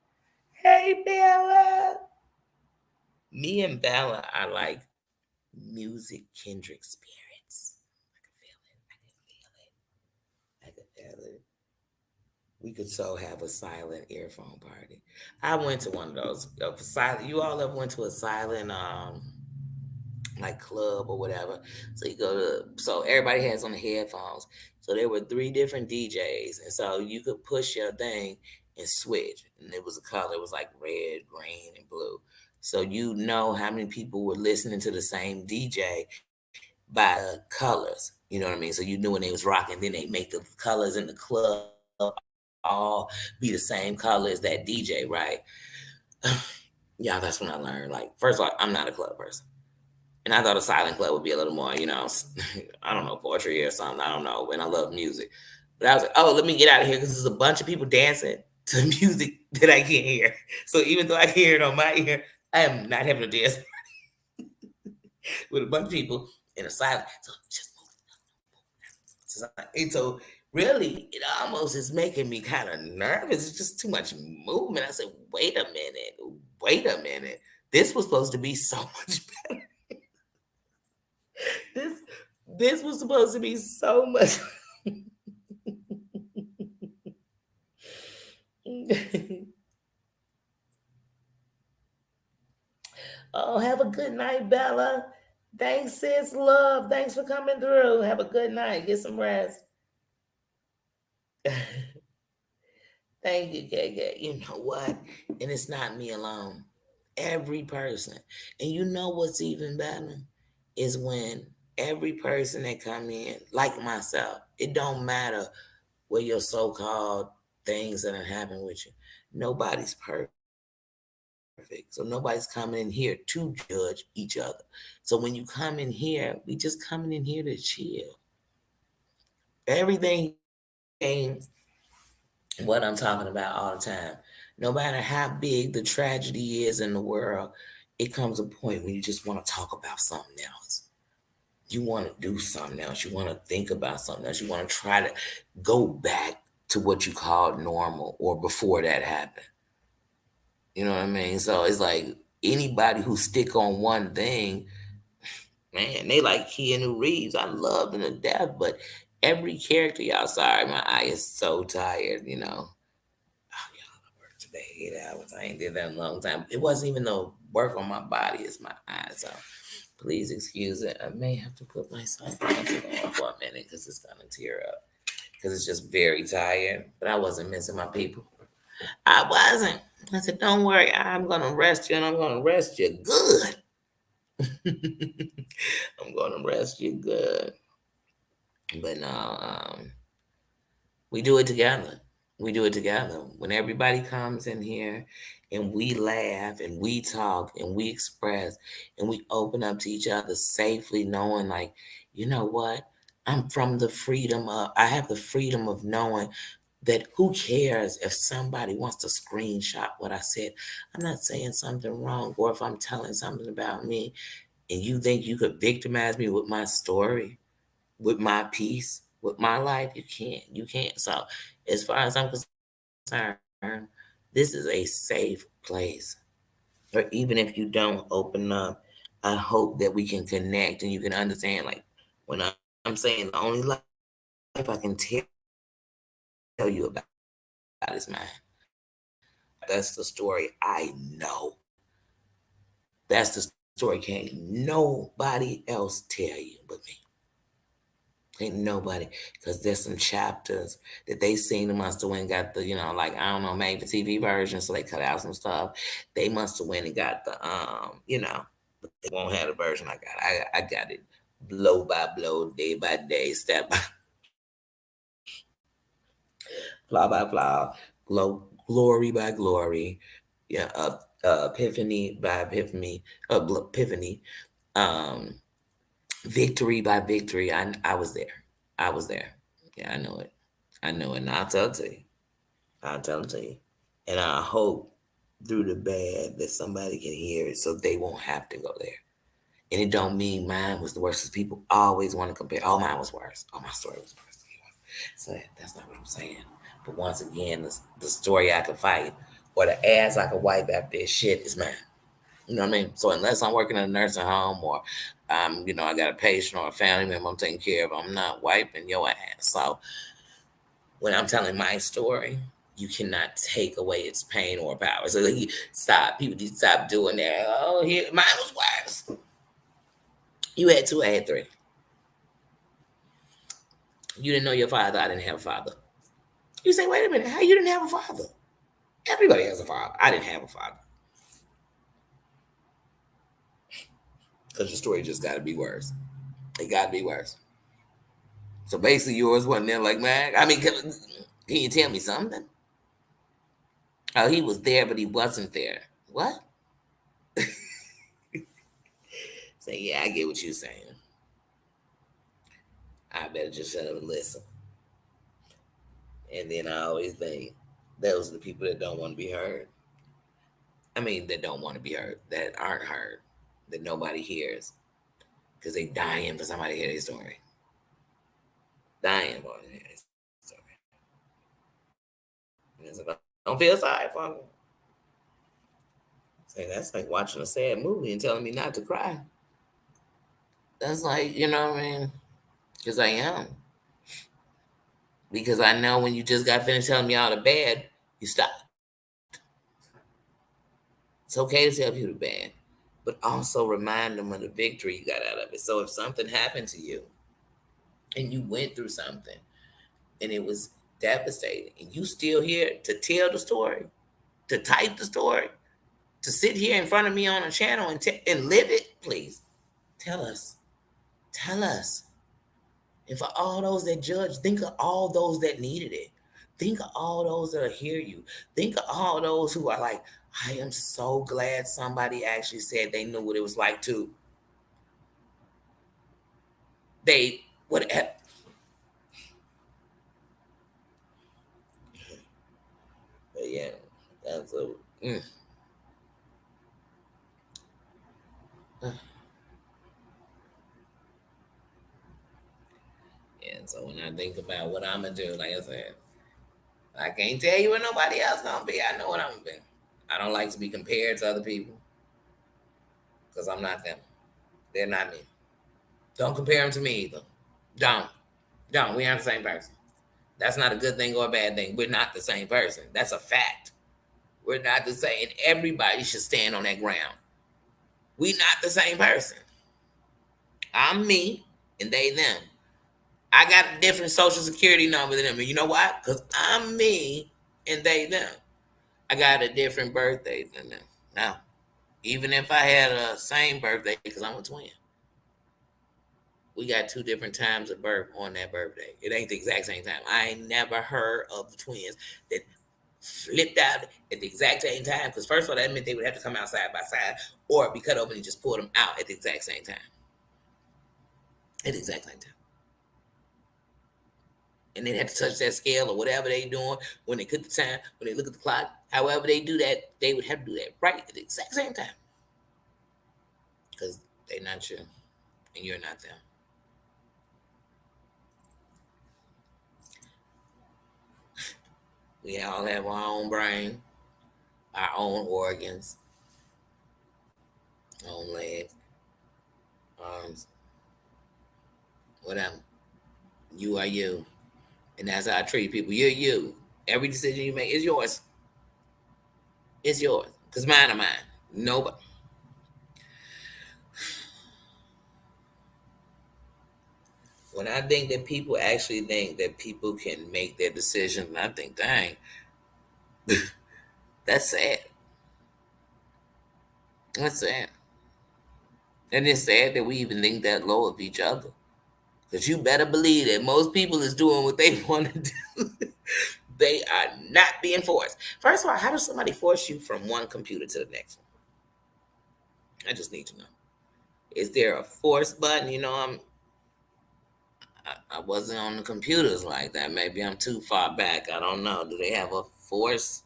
Hey, Bella. Me and Bella are like music kindred spirits. I can feel it. I can feel it. I can feel it. We could so have a silent earphone party. I went to one of those silent. You all ever went to a silent like club or whatever? So you go to so everybody has on the headphones. So there were three different DJs, and so you could push your thing and switch, and it was a color. It was like red, green, and blue. So you know how many people were listening to the same DJ by the colors. You know what I mean? So you knew when they was rocking. Then they make the colors in the club all be the same color as that DJ, right? Yeah, that's when I learned. Like, first of all, I'm not a club person. And I thought a silent club would be a little more, I don't know, poetry or something. I don't know. And I love music. But I was like, oh, let me get out of here because there's a bunch of people dancing to music that I can't hear. So even though I can hear it on my ear, I am not having a dance with a bunch of people in a silent. So just move. So really, it almost is making me kind of nervous. It's just too much movement. I said, wait a minute. Wait a minute. This was supposed to be so much better. This this was supposed to be so much. Oh, have a good night, Bella. Thanks, sis. Love. Thanks for coming through. Have a good night. Get some rest. Thank you, KK. You know what? And it's not me alone. Every person. And you know what's even better is when every person that come in, like myself, it don't matter what your so-called things that are happening with you. Nobody's perfect. So nobody's coming in here to judge each other. So when you come in here, we just coming in here to chill. Everything ain't what I'm talking about all the time. No matter how big the tragedy is in the world, it comes a point when you just want to talk about something else. You want to do something else. You want to think about something else. You want to try to go back to what you called normal or before that happened. You know what I mean? So it's like anybody who stick on one thing, man, they like Keanu Reeves. I love him to death, but every character, y'all, sorry, my eye is so tired, you know. Oh, y'all, I work today 8 hours. I ain't did that in a long time. It wasn't even no work on my body, it's my eyes. So please excuse it. I may have to put my sunglasses on for a minute because it's gonna tear up. Because it's just very tired. But I wasn't missing my people. I wasn't. I said, don't worry, I'm gonna rest you and I'm gonna rest you good. I'm gonna rest you good. But no, we do it together. We do it together. When everybody comes in here and we laugh and we talk and we express and we open up to each other safely, knowing, like, you know what? I have the freedom of knowing that who cares if somebody wants to screenshot what I said. I'm not saying something wrong, or if I'm telling something about me and you think you could victimize me with my story, with my peace, with my life, you can't. You can't. So, as far as I'm concerned, this is a safe place. Or even if you don't open up, I hope that we can connect and you can understand. Like when I'm saying the only life I can tell you about is mine. That's the story I know. That's the story can't nobody else tell you but me. Ain't nobody, because there's some chapters that they seen them must have went and got the, like, I don't know, maybe the TV version, so they cut out some stuff. They must have went and got the, but they won't have the version I got. I got it blow by blow, day by day, step by flaw by flaw, glory by glory, yeah, epiphany by epiphany, epiphany, um, victory by victory. I was there. I was there. Yeah, I know it. I know it. And I'll tell it to you. I'll tell it to you. And I hope through the bad that somebody can hear it so they won't have to go there. And it don't mean mine was the worst, because people always want to compare. Oh, mine was worse. Oh, my story was worse. So that's not what I'm saying. But once again, the story I could fight or the ass I could wipe after this shit is mine. You know what I mean? So unless I'm working in a nursing home or I got a patient or a family member I'm taking care of, I'm not wiping your ass. So when I'm telling my story, you cannot take away its pain or power. So like, stop. People need to stop doing that. Oh, here mine was worse. You had two, I had three. You didn't know your father, I didn't have a father. You say, wait a minute, how you didn't have a father? Everybody has a father. I didn't have a father. Because your story just gotta be worse. It gotta be worse. So basically yours wasn't there like mine. I mean, can you tell me something? Oh, he was there, but he wasn't there. What? Say, yeah, I get what you're saying. I better just shut up and listen. And then I always think those are the people that don't want to be heard. I mean, that don't want to be heard, that aren't heard, that nobody hears, because they dying for somebody to hear their story. Dying for to hear their story. And so don't feel sorry for me. Say that's like watching a sad movie and telling me not to cry. That's like, you know what I mean? Because I am. Because I know when you just got finished telling me all the bad, you stop. It's okay to tell people the bad, but also remind them of the victory you got out of it. So if something happened to you and you went through something and it was devastating, and you still here to tell the story, to type the story, to sit here in front of me on a channel and live it, please tell us. Tell us. And for all those that judge, think of all those that needed it. Think of all those that hear you. Think of all those who are like, I am so glad somebody actually said they knew what it was like to. They whatever. But yeah, that's a. Mm. So when I think about what I'm gonna do, like I said, I can't tell you what nobody else gonna be. I know what I'm gonna be. I don't like to be compared to other people because I'm not them. They're not me. Don't compare them to me either. Don't. Don't. We aren't the same person. That's not a good thing or a bad thing. We're not the same person. That's a fact. We're not the same. And everybody should stand on that ground. We not the same person. I'm me and they them. I got a different social security number than them. And you know why? Because I'm me and they them. I got a different birthday than them. Now, even if I had a same birthday, because I'm a twin, we got two different times of birth on that birthday. It ain't the exact same time. I ain't never heard of the twins that flipped out at the exact same time. Because first of all, that meant they would have to come out side by side, or be cut open and just pull them out at the exact same time. At the exact same time. And they had to touch that scale or whatever they doing when they cut the time, when they look at the clock. However they do that, they would have to do that right at the exact same time. Because they're not you, and you're not them. We all have our own brain, our own organs, own legs, arms, whatever. You are you. And that's how I treat people. You're you. Every decision you make is yours. It's yours. Because mine are mine. Nobody. When I think that people actually think that people can make their decisions, I think, dang, that's sad. That's sad. And it's sad that we even think that low of each other. Because you better believe that most people is doing what they want to do. They are not being forced. First of all, how does somebody force you from one computer to the next one? I just need to know. Is there a force button? I wasn't on the computers like that. Maybe I'm too far back. I don't know. Do they have a force?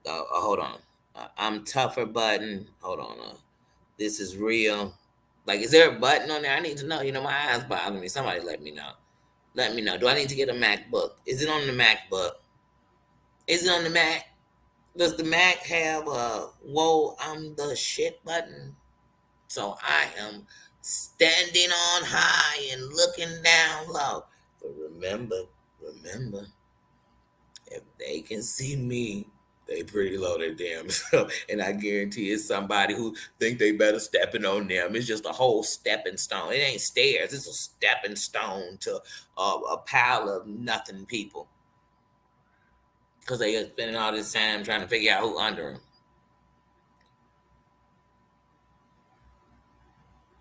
Hold on. I'm tougher button. Hold on. This is real. Like, is there a button on there? I need to know. My eyes bother me. Somebody let me know. Let me know. Do I need to get a MacBook? Is it on the MacBook? Is it on the Mac? Does the Mac have a whoa, I'm the shit button? So I am standing on high and looking down low. But remember, if they can see me, they pretty low their damn self. And I guarantee it's somebody who think they better stepping on them. It's just a whole stepping stone. It ain't stairs. It's a stepping stone to a pile of nothing people. Because they are spending all this time trying to figure out who under them.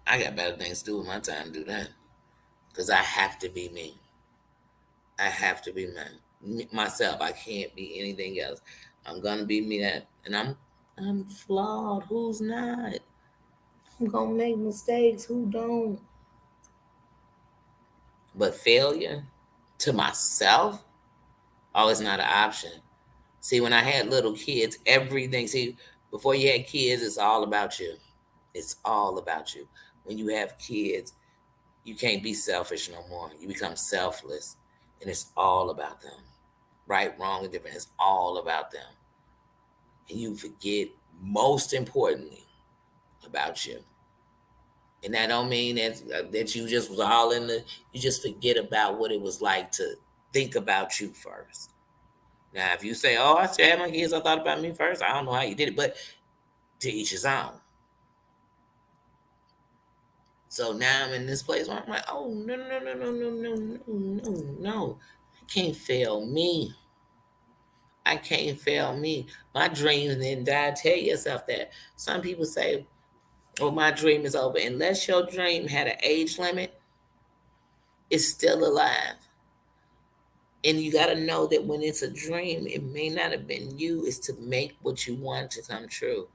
I got better things to do with my time to do that. Because I have to be me. I have to be myself. I can't be anything else. I'm gonna be me that, and I'm flawed. Who's not? I'm gonna make mistakes. Who don't? But failure to myself, oh, it's not an option. See, when I had little kids, everything. See, before you had kids, it's all about you. It's all about you. When you have kids, you can't be selfish no more. You become selfless, and it's all about them. Right, wrong, and different. It's all about them. And you forget, most importantly, about you. And that don't mean that you just was all in the. You just forget about what it was like to think about you first. Now, if you say, "Oh, I still had my kids," I thought about me first. I don't know how you did it, but to each his own. So now I'm in this place where I'm like, "Oh no, no, no, no, no, no, no, no, no! I can't fail me. I can't fail me. My dreams didn't die." Tell yourself that. Some people say, "Oh, my dream is over." Unless your dream had an age limit, it's still alive. And you got to know that when it's a dream, it may not have been you. It's to make what you want to come true.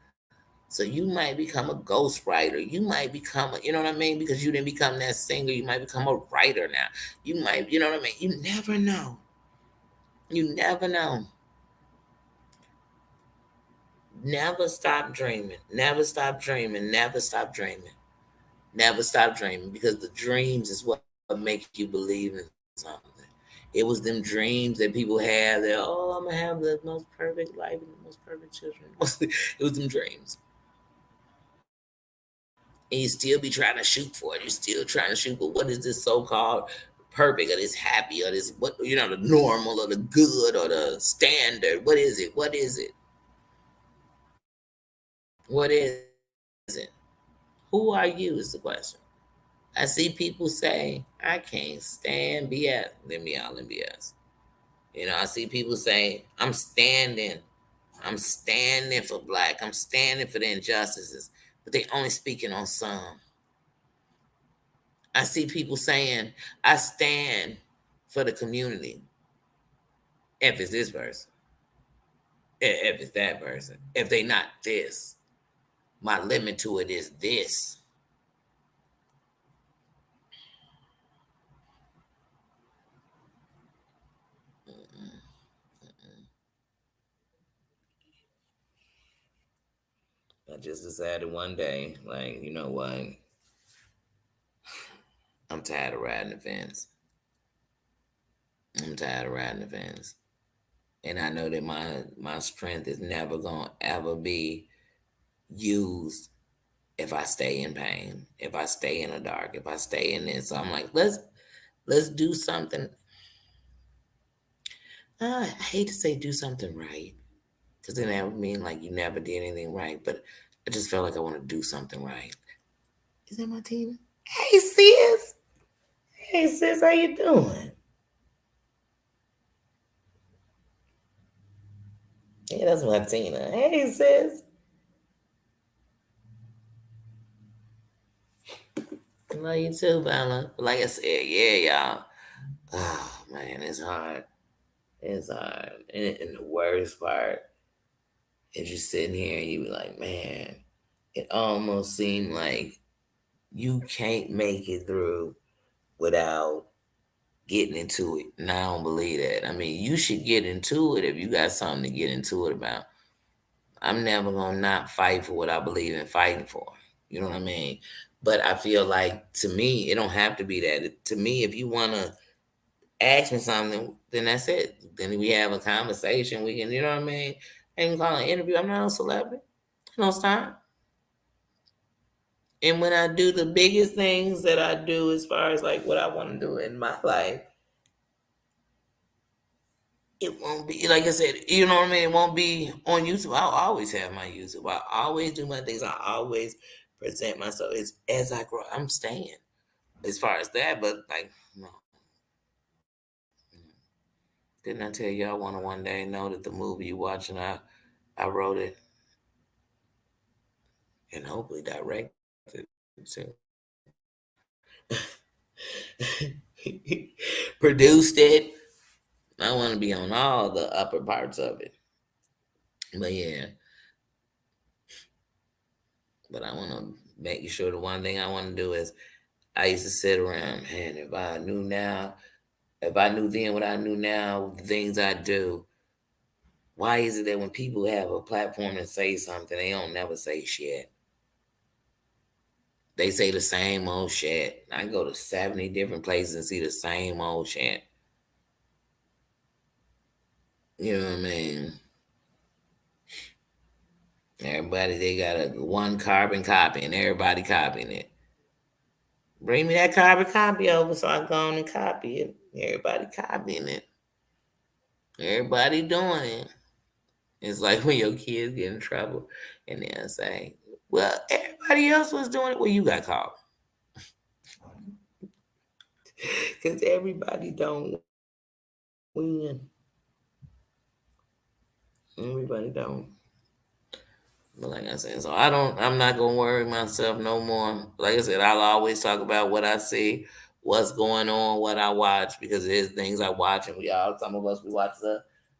So you might become a ghostwriter. You might become you know what I mean? Because you didn't become that singer. You might become a writer now. You know what I mean? You never know. You never know. Never stop dreaming. Never stop dreaming. Never stop dreaming. Never stop dreaming, because the dreams is what make you believe in something. It was them dreams that people have that, oh, I'm gonna have the most perfect life and the most perfect children. It was them dreams. And you still be trying to shoot for it. You're still trying to shoot, but what is this so-called perfect or this happy or this what the normal or the good or the standard? What is it? What is it? What is it? Who are you is the question. I see people say, I can't stand BS. Let me out in BS. I see people say, I'm standing for black. I'm standing for the injustices, but they only speaking on some. I see people saying, I stand for the community. If it's this person, if it's that person, if they not this, my limit to it is this. I just decided one day, like, you know what? I'm tired of riding the fence. I'm tired of riding the fence. And I know that my strength is never gonna ever be used if I stay in pain, if I stay in the dark, if I stay in this. So I'm like, let's do something. I hate to say do something right, because then that would mean like you never did anything right. But I just felt like I want to do something right. Is that my Tina? Hey sis. Hey sis, how you doing? Yeah, that's my Tina. Hey sis. I love you too, Bella. Like I said, yeah, y'all. Oh man, it's hard. It's hard. And the worst part is you sitting here and you be like, man, it almost seemed like you can't make it through without getting into it. And I don't believe that. I mean, you should get into it if you got something to get into it about. I'm never gonna not fight for what I believe in fighting for. You know what I mean? But I feel like to me, it don't have to be that. To me, if you wanna ask me something, then that's it. Then we have a conversation. We can, you know what I mean? I can call an interview. I'm not a celebrity. No stop. And when I do the biggest things that I do as far as like what I want to do in my life, it won't be like I said, you know what I mean? It won't be on YouTube. I'll always have my YouTube. I always do my things. I always present myself as I grow. I'm staying as far as that, but like no. Didn't I tell you I want to one day know that the movie you watching I wrote it and hopefully directed too. Produced it. I want to be on all the upper parts of it. But yeah, but I want to make sure the one thing I want to do is I used to sit around, man, if I knew then what I knew now, the things I do, why is it that when people have a platform and say something, they don't never say shit? They say the same old shit. I go to 70 different places and see the same old shit. You know what I mean? Everybody, they got a one carbon copy and everybody copying it. Bring me that carbon copy over so I go on and copy it. Everybody copying it. Everybody doing it. It's like when your kids get in trouble and they'll say, well, everybody else was doing it. Well, you got caught. Because everybody don't win. Everybody don't. But like I said, so I'm not gonna worry myself no more. Like I said, I'll always talk about what I see, what's going on, what I watch, because there's things I watch and some of us we watch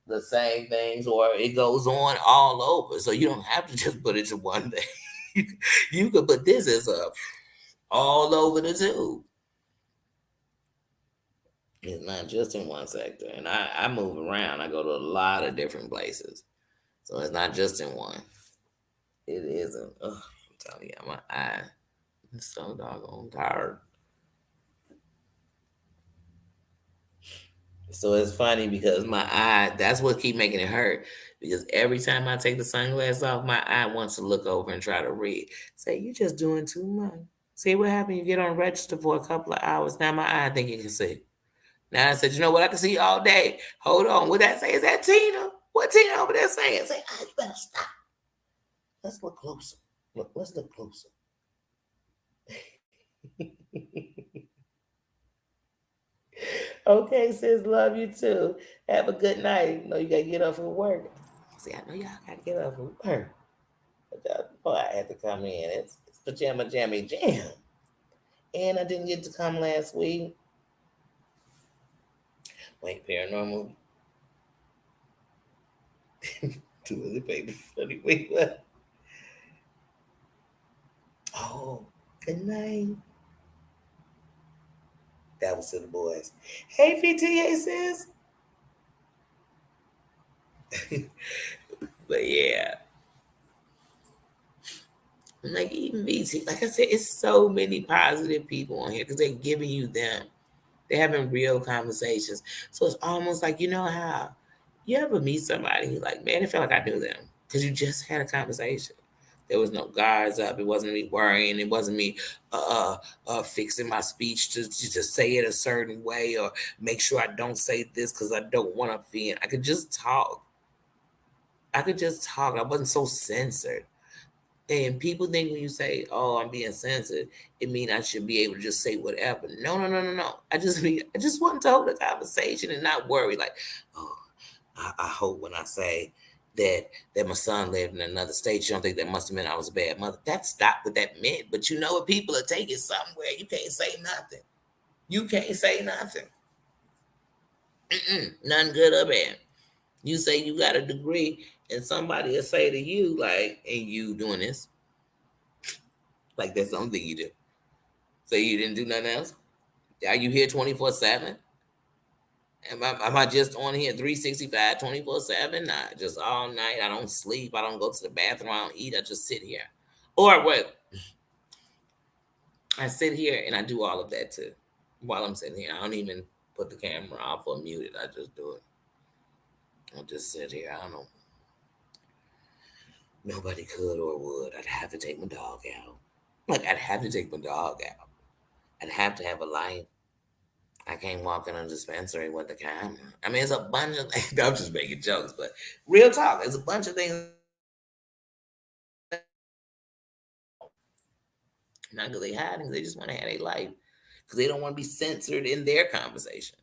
the same things or it goes on all over. So you don't have to just put it to one thing. You could put this as a all over the tube. It's not just in one sector. And I move around. I go to a lot of different places. So it's not just in one. It isn't. Ugh, I'm telling you, my eye is so doggone tired. So it's funny because my eye, that's what keep making it hurt. Because every time I take the sunglasses off, my eye wants to look over and try to read. Say, you just doing too much. See what happened? You get on register for a couple of hours. Now my eye think it can see. Now I said, you know what? I can see all day. Hold on. What that say? Is that Tina? What Tina over there saying? Say, you better stop. Let's look closer. Look, let's look closer. Okay, sis, love you too. Have a good night. You know you gotta get up for work. See, I know y'all gotta get up for work. But boy, I had to come in. It's Pajama Jammy Jam. And I didn't get to come last week. Wait, paranormal. Toilet paper funny. Wait, what? Oh, good night. That was to the boys. Hey, PTA sis. But yeah, like even BT, like I said, it's so many positive people on here because they're giving you them. They're having real conversations. So it's almost like, you know how you ever meet somebody who like, man, it felt like I knew them because you just had a conversation. There was no guards up. It wasn't me worrying. It wasn't me fixing my speech to say it a certain way or make sure I don't say this because I don't want to offend. I could just talk. I could just talk. I wasn't so censored. And people think when you say, "Oh, I'm being censored," it means I should be able to just say whatever. No, no, no, no, no. I just want to hold a conversation and not worry. Like, oh, I hope when I say that my son lived in another state, you don't think that must have meant I was a bad mother. That's not what that meant. But you know what? People are taking somewhere. You can't say nothing. You can't say nothing. Nothing good or bad. You say you got a degree, and somebody will say to you, like, "And you doing this?" Like that's the only thing you do. So you didn't do nothing else? Are you here 24/7? Am I just on here 365 24/7? Nah, just all night. I don't sleep. I don't go to the bathroom. I don't eat. I just sit here. Or what? I sit here and I do all of that too. While I'm sitting here, I don't even put the camera off or mute it. I just do it. I'll just sit here. I don't know. Nobody could or would. I'd have to take my dog out. Like I'd have to take my dog out. I'd have to have a life. I can't walk in a dispensary with the camera. I mean, it's a bunch of things. I'm just making jokes, but real talk, there's a bunch of things. Not because they hiding, they just want to have a life because they don't want to be censored in their conversation.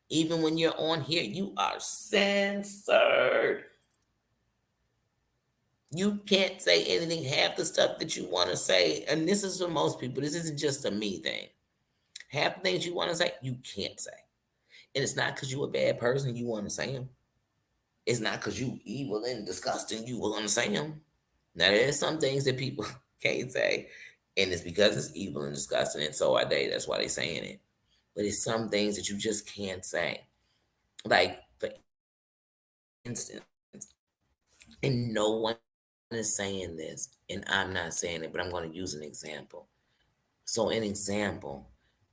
Even when you're on here, you are censored. You can't say anything, half the stuff that you want to say. And this is for most people. This isn't just a me thing. Half the things you want to say, you can't say. And it's not because you're a bad person, you want to say them. It's not because you evil and disgusting, you will understand them. Now there's some things that people can't say, and it's because it's evil and disgusting, and so are they. That's why they're saying it. But it's some things that you just can't say. Like, for instance, and no one is saying this, and I'm not saying it, but I'm going to use an example. So, an example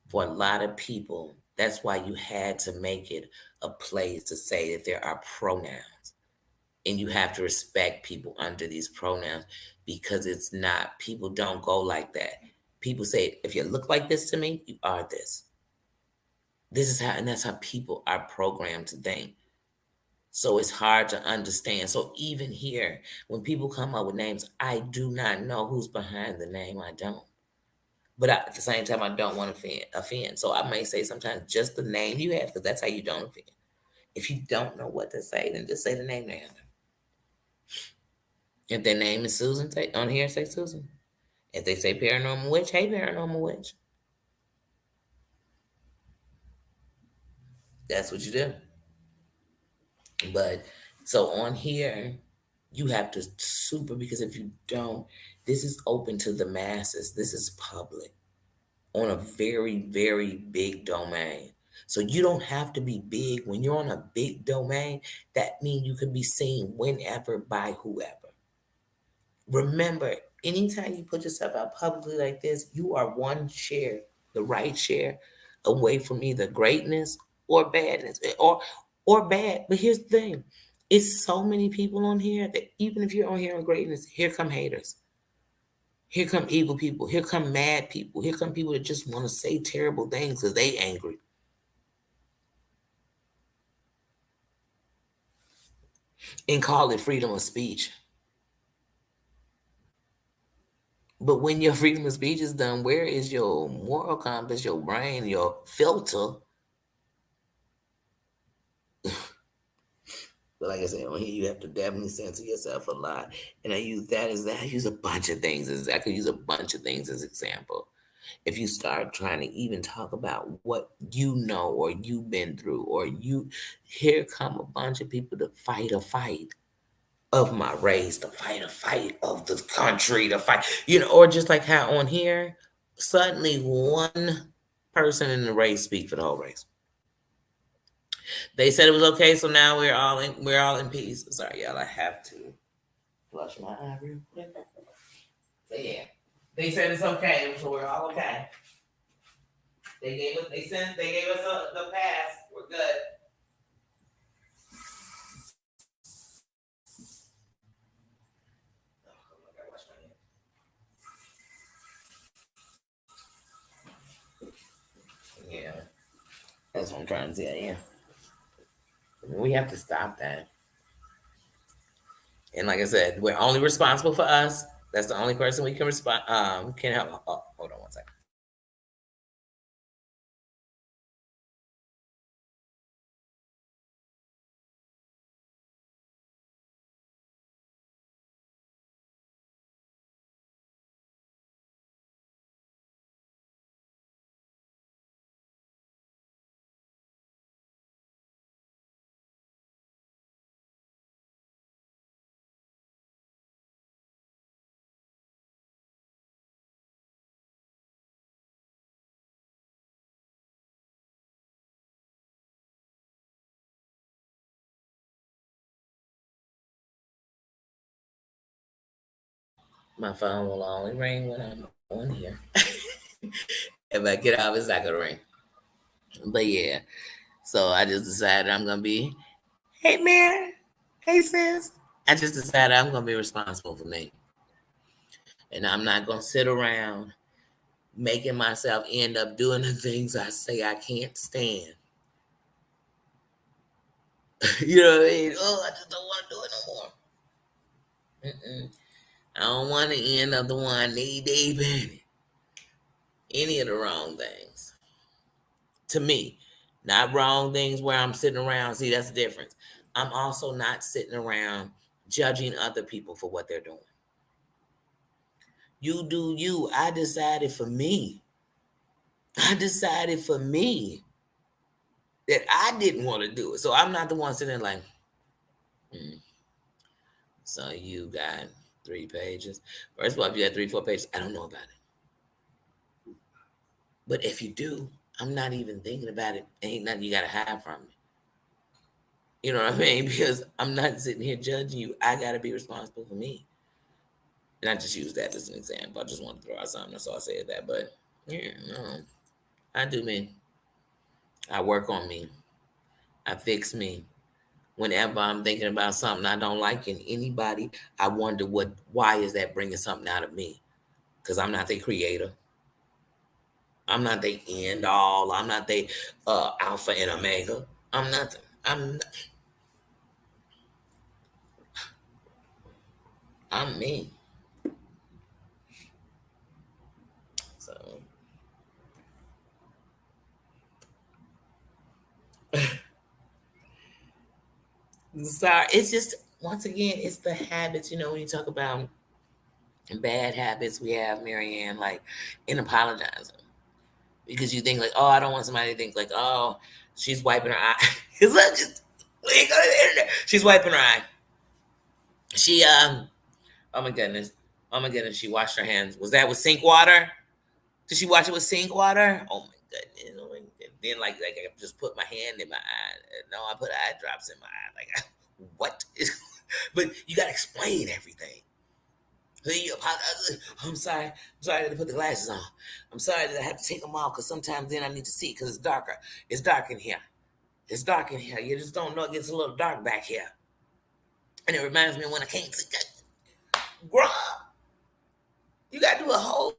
for a lot of people, that's why you had to make it a place to say that there are pronouns. And you have to respect people under these pronouns because it's not, people don't go like that. People say, if you look like this to me, you are this. This is how, and that's how people are programmed to think. So it's hard to understand. So even here, when people come up with names, I do not know who's behind the name. I don't. But at the same time, I don't want to offend. So I may say sometimes just the name you have, because that's how you don't offend. If you don't know what to say, then just say the name they have. If their name is Susan, on here say Susan. If they say paranormal witch, hey paranormal witch. That's what you do. But so on here, you have to super because if you don't, this is open to the masses. This is public on a very, very big domain. So you don't have to be big. When you're on a big domain, that means you can be seen whenever by whoever. Remember, anytime you put yourself out publicly like this, you are one share, the right share, away from either greatness or badness or bad. But here's the thing. It's so many people on here that even if you're on here on greatness, here come haters. Here come evil people. Here come mad people. Here come people that just want to say terrible things because they angry and call it freedom of speech. But when your freedom of speech is done, where is your moral compass, your brain, your filter? But like I said, on here you have to definitely censor yourself a lot. And I use that as I use a bunch of things as I could use a bunch of things as example. If you start trying to even talk about what you know or you've been through, or you here come a bunch of people to fight a fight of my race, to fight a fight of the country, to fight, or just like how on here, suddenly one person in the race speak for the whole race. They said it was okay, so now we're all in peace. Sorry, y'all, I have to flush my eye real quick. So yeah, they said it's okay, so we're all okay. They gave us the pass. We're good. Oh, I gotta wash my hands. Yeah, that's what I'm trying to say. Yeah, we have to stop that. And like I said, we're only responsible for us. That's the only person we can respond. Can help. Oh, hold on one second. My phone will only ring when I'm on here. If I get off, it's not gonna ring. But yeah, so I just decided I'm gonna be, hey man, hey sis. I just decided I'm gonna be responsible for me, and I'm not gonna sit around making myself end up doing the things I say I can't stand. You know what I mean? Oh, I just don't want to do it no more. Mm-mm. I don't want to end up the one knee deep in it. Any of the wrong things. To me, not wrong things where I'm sitting around. See, that's the difference. I'm also not sitting around judging other people for what they're doing. You do you. I decided for me. I decided for me that I didn't want to do it. So I'm not the one sitting there like, "Hmm, so you got 3 pages." First of all, if you had 3, 4 pages, I don't know about it. But if you do, I'm not even thinking about it. Ain't nothing you gotta hide from me. You know what I mean? Because I'm not sitting here judging you. I gotta be responsible for me. And I just use that as an example. I just want to throw out something, so I said that. But yeah, no, I do me. I work on me. I fix me. Whenever I'm thinking about something I don't like in anybody, I wonder why is that bringing something out of me? Because I'm not the creator. I'm not the end all. I'm not the alpha and omega. I'm nothing. I'm me. So sorry. It's just once again, it's the habits. When you talk about bad habits we have, Marianne, like in apologizing. Because you think like, oh, I don't want somebody to think like, oh, she's wiping her eye. Because look, just we ain't go to the internet. She's wiping her eye. She oh my goodness. Oh my goodness, she washed her hands. Was that with sink water? Did she wash it with sink water? Oh my goodness. Oh my goodness. Then like I just put my hand in my eye. No, I put eye drops in my eye. Like what? But you gotta explain everything. Hey, I'm sorry. I'm sorry that I put the glasses on. I'm sorry that I have to take them off because sometimes then I need to see because it's darker. It's dark in here. It's dark in here. You just don't know it gets a little dark back here. And it reminds me of when I can't see. Bruh, you gotta do a whole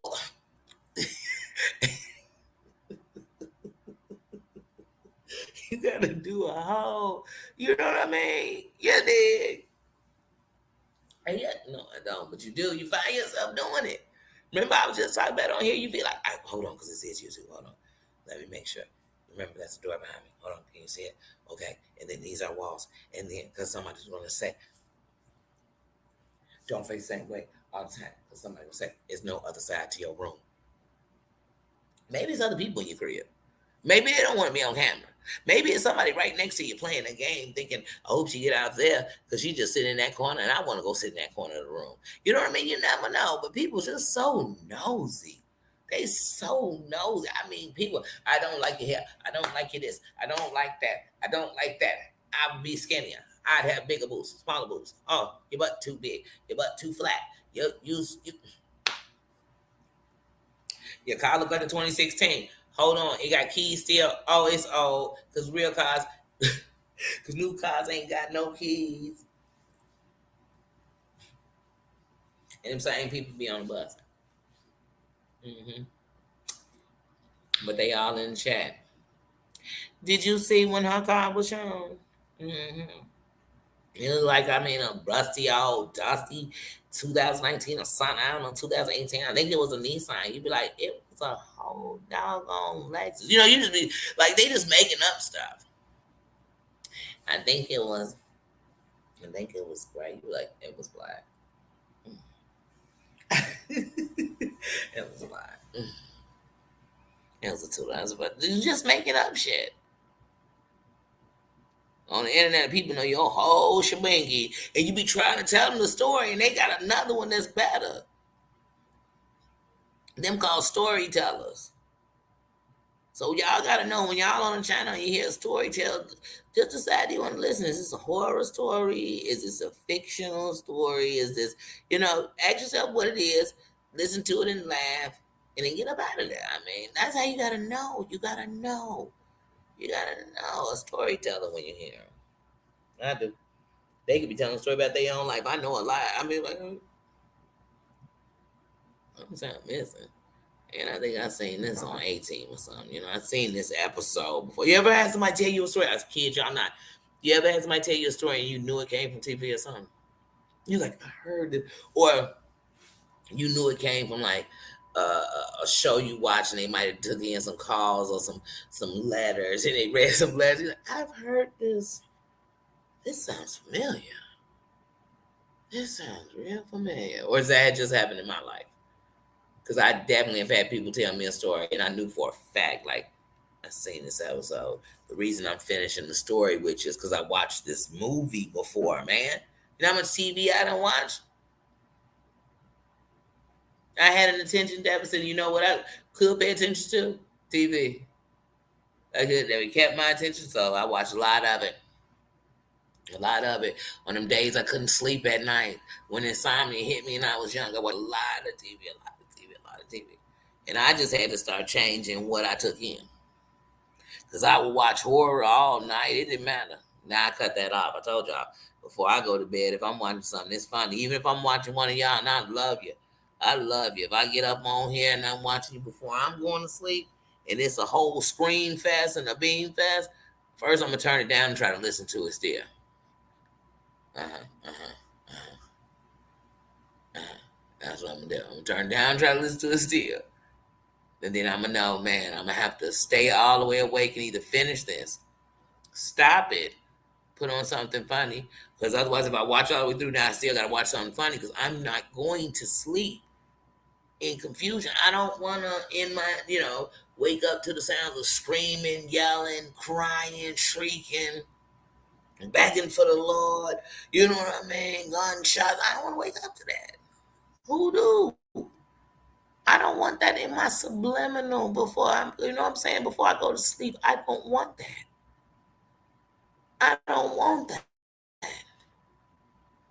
you gotta do a whole, you know what I mean? You dig? And yeah, no, I don't, but you do. You find yourself doing it. Remember, I was just talking about on here. You be like, hold on, because it says YouTube. Hold on. Let me make sure. Remember, that's the door behind me. Hold on. Can you see it? Okay. And then these are walls. And then, because somebody's going to say, don't face the same way all the time. Because somebody will say, there's no other side to your room. Maybe it's other people in your crib. Maybe they don't want to be on camera. Maybe it's somebody right next to you playing a game thinking, I hope she get out there because she just sitting in that corner and I want to go sit in that corner of the room. You know what I mean? You never know. But people just so nosy. They so nosy. I mean, people, I don't like your hair. I don't like your this. I don't like that. I don't like that. I would be skinnier. I'd have bigger boobs, smaller boobs. Oh, your butt too big. Your butt too flat. Your car look like a 2016. Hold on, it got keys still. Oh, it's old. Cause real cars, cause new cars ain't got no keys. And them same people be on the bus. Hmm. But they all in the chat. Did you see when her car was shown? Hmm. It looked like, I mean, a rusty old dusty 2019 or something. I don't know, 2018. I think it was a Nissan. You'd be like, it was a whole doggone Lexus. You know, you just be like, they just making up stuff. I think it was. I think it was gray. Like it was black. It was black. It was a 2000, but you just making up shit. On the internet, people know your whole shebangy, and you be trying to tell them the story, and they got another one that's better. Them called storytellers. So y'all gotta know when y'all on the channel and you hear a story tell, just decide you want to listen. Is this a horror story? Is this a fictional story? Is this, ask yourself what it is, listen to it and laugh, and then get up out of there. I mean, that's how you gotta know. You gotta know. You gotta know a storyteller when you hear them. I do. They could be telling a story about their own life. I know a lot. I mean, like, I'm something missing. And I think I seen this on 18 or something. I seen this episode before. You ever had somebody tell you a story? I was a kid, y'all not. You ever had somebody tell you a story and you knew it came from TV or something? You're like, I heard it. Or you knew it came from like a show you watch and they might have took in some calls or some letters and they read some letters. You're like, I've heard this. This sounds familiar. This sounds real familiar. Or is that just happened in my life? Because I definitely have had people tell me a story, and I knew for a fact, like, I seen this episode. The reason I'm finishing the story, which is because I watched this movie before, man. You know how much TV I don't watch? I had an attention deficit. You know what I could pay attention to? TV. I could. It kept my attention, so I watched a lot of it. A lot of it. On them days I couldn't sleep at night, when insomnia hit me and I was young, I watched a lot of TV, a lot of TV, a lot of TV. And I just had to start changing what I took in. Because I would watch horror all night. It didn't matter. Now I cut that off. I told y'all before I go to bed, if I'm watching something that's funny, even if I'm watching one of y'all and I love you, I love you. If I get up on here and I'm watching you before I'm going to sleep and it's a whole screen fest and a beam fest, first I'm going to turn it down and try to listen to it still. That's what I'm going to do. I'm going to turn it down and try to listen to it still. And then I'm going to know, man, I'm going to have to stay all the way awake and either finish this, stop it, put on something funny. Because otherwise, if I watch all the way through, now I still got to watch something funny because I'm not going to sleep in confusion. I don't want to, wake up to the sounds of screaming, yelling, crying, shrieking, begging for the Lord. You know what I mean? Gunshots. I don't want to wake up to that. Who do? I don't want that in my subliminal before I'm saying? Before I go to sleep. I don't want that. I don't want that.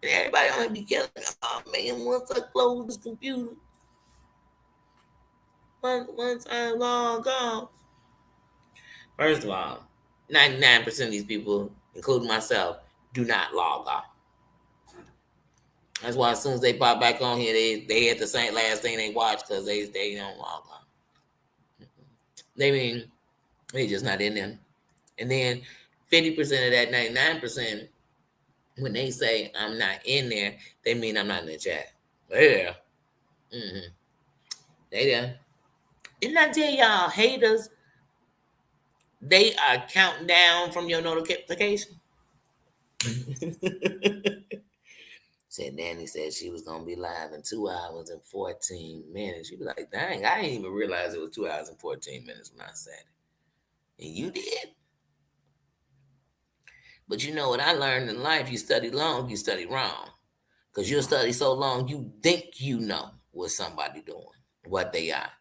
And everybody gonna be killing. Oh man, once I close this computer, once I'm long gone. First of all, 99% of these people, including myself, do not log off. That's why as soon as they pop back on here, they hit the same last thing they watch because they don't log off. They mean they just not in there. And then 50% of that 99%, when they say I'm not in there, they mean I'm not in the chat. They there. Mm-hmm. They there. Didn't I tell y'all haters? They are counting down from your notification. Said Nanny said she was gonna be live in 2 hours and 14 minutes. She be like, dang, I didn't even realize it was 2 hours and 14 minutes when I said it. And you did. But you know what I learned in life? You study long, you study wrong. Because you'll study so long, you think you know what somebody doing, what they are.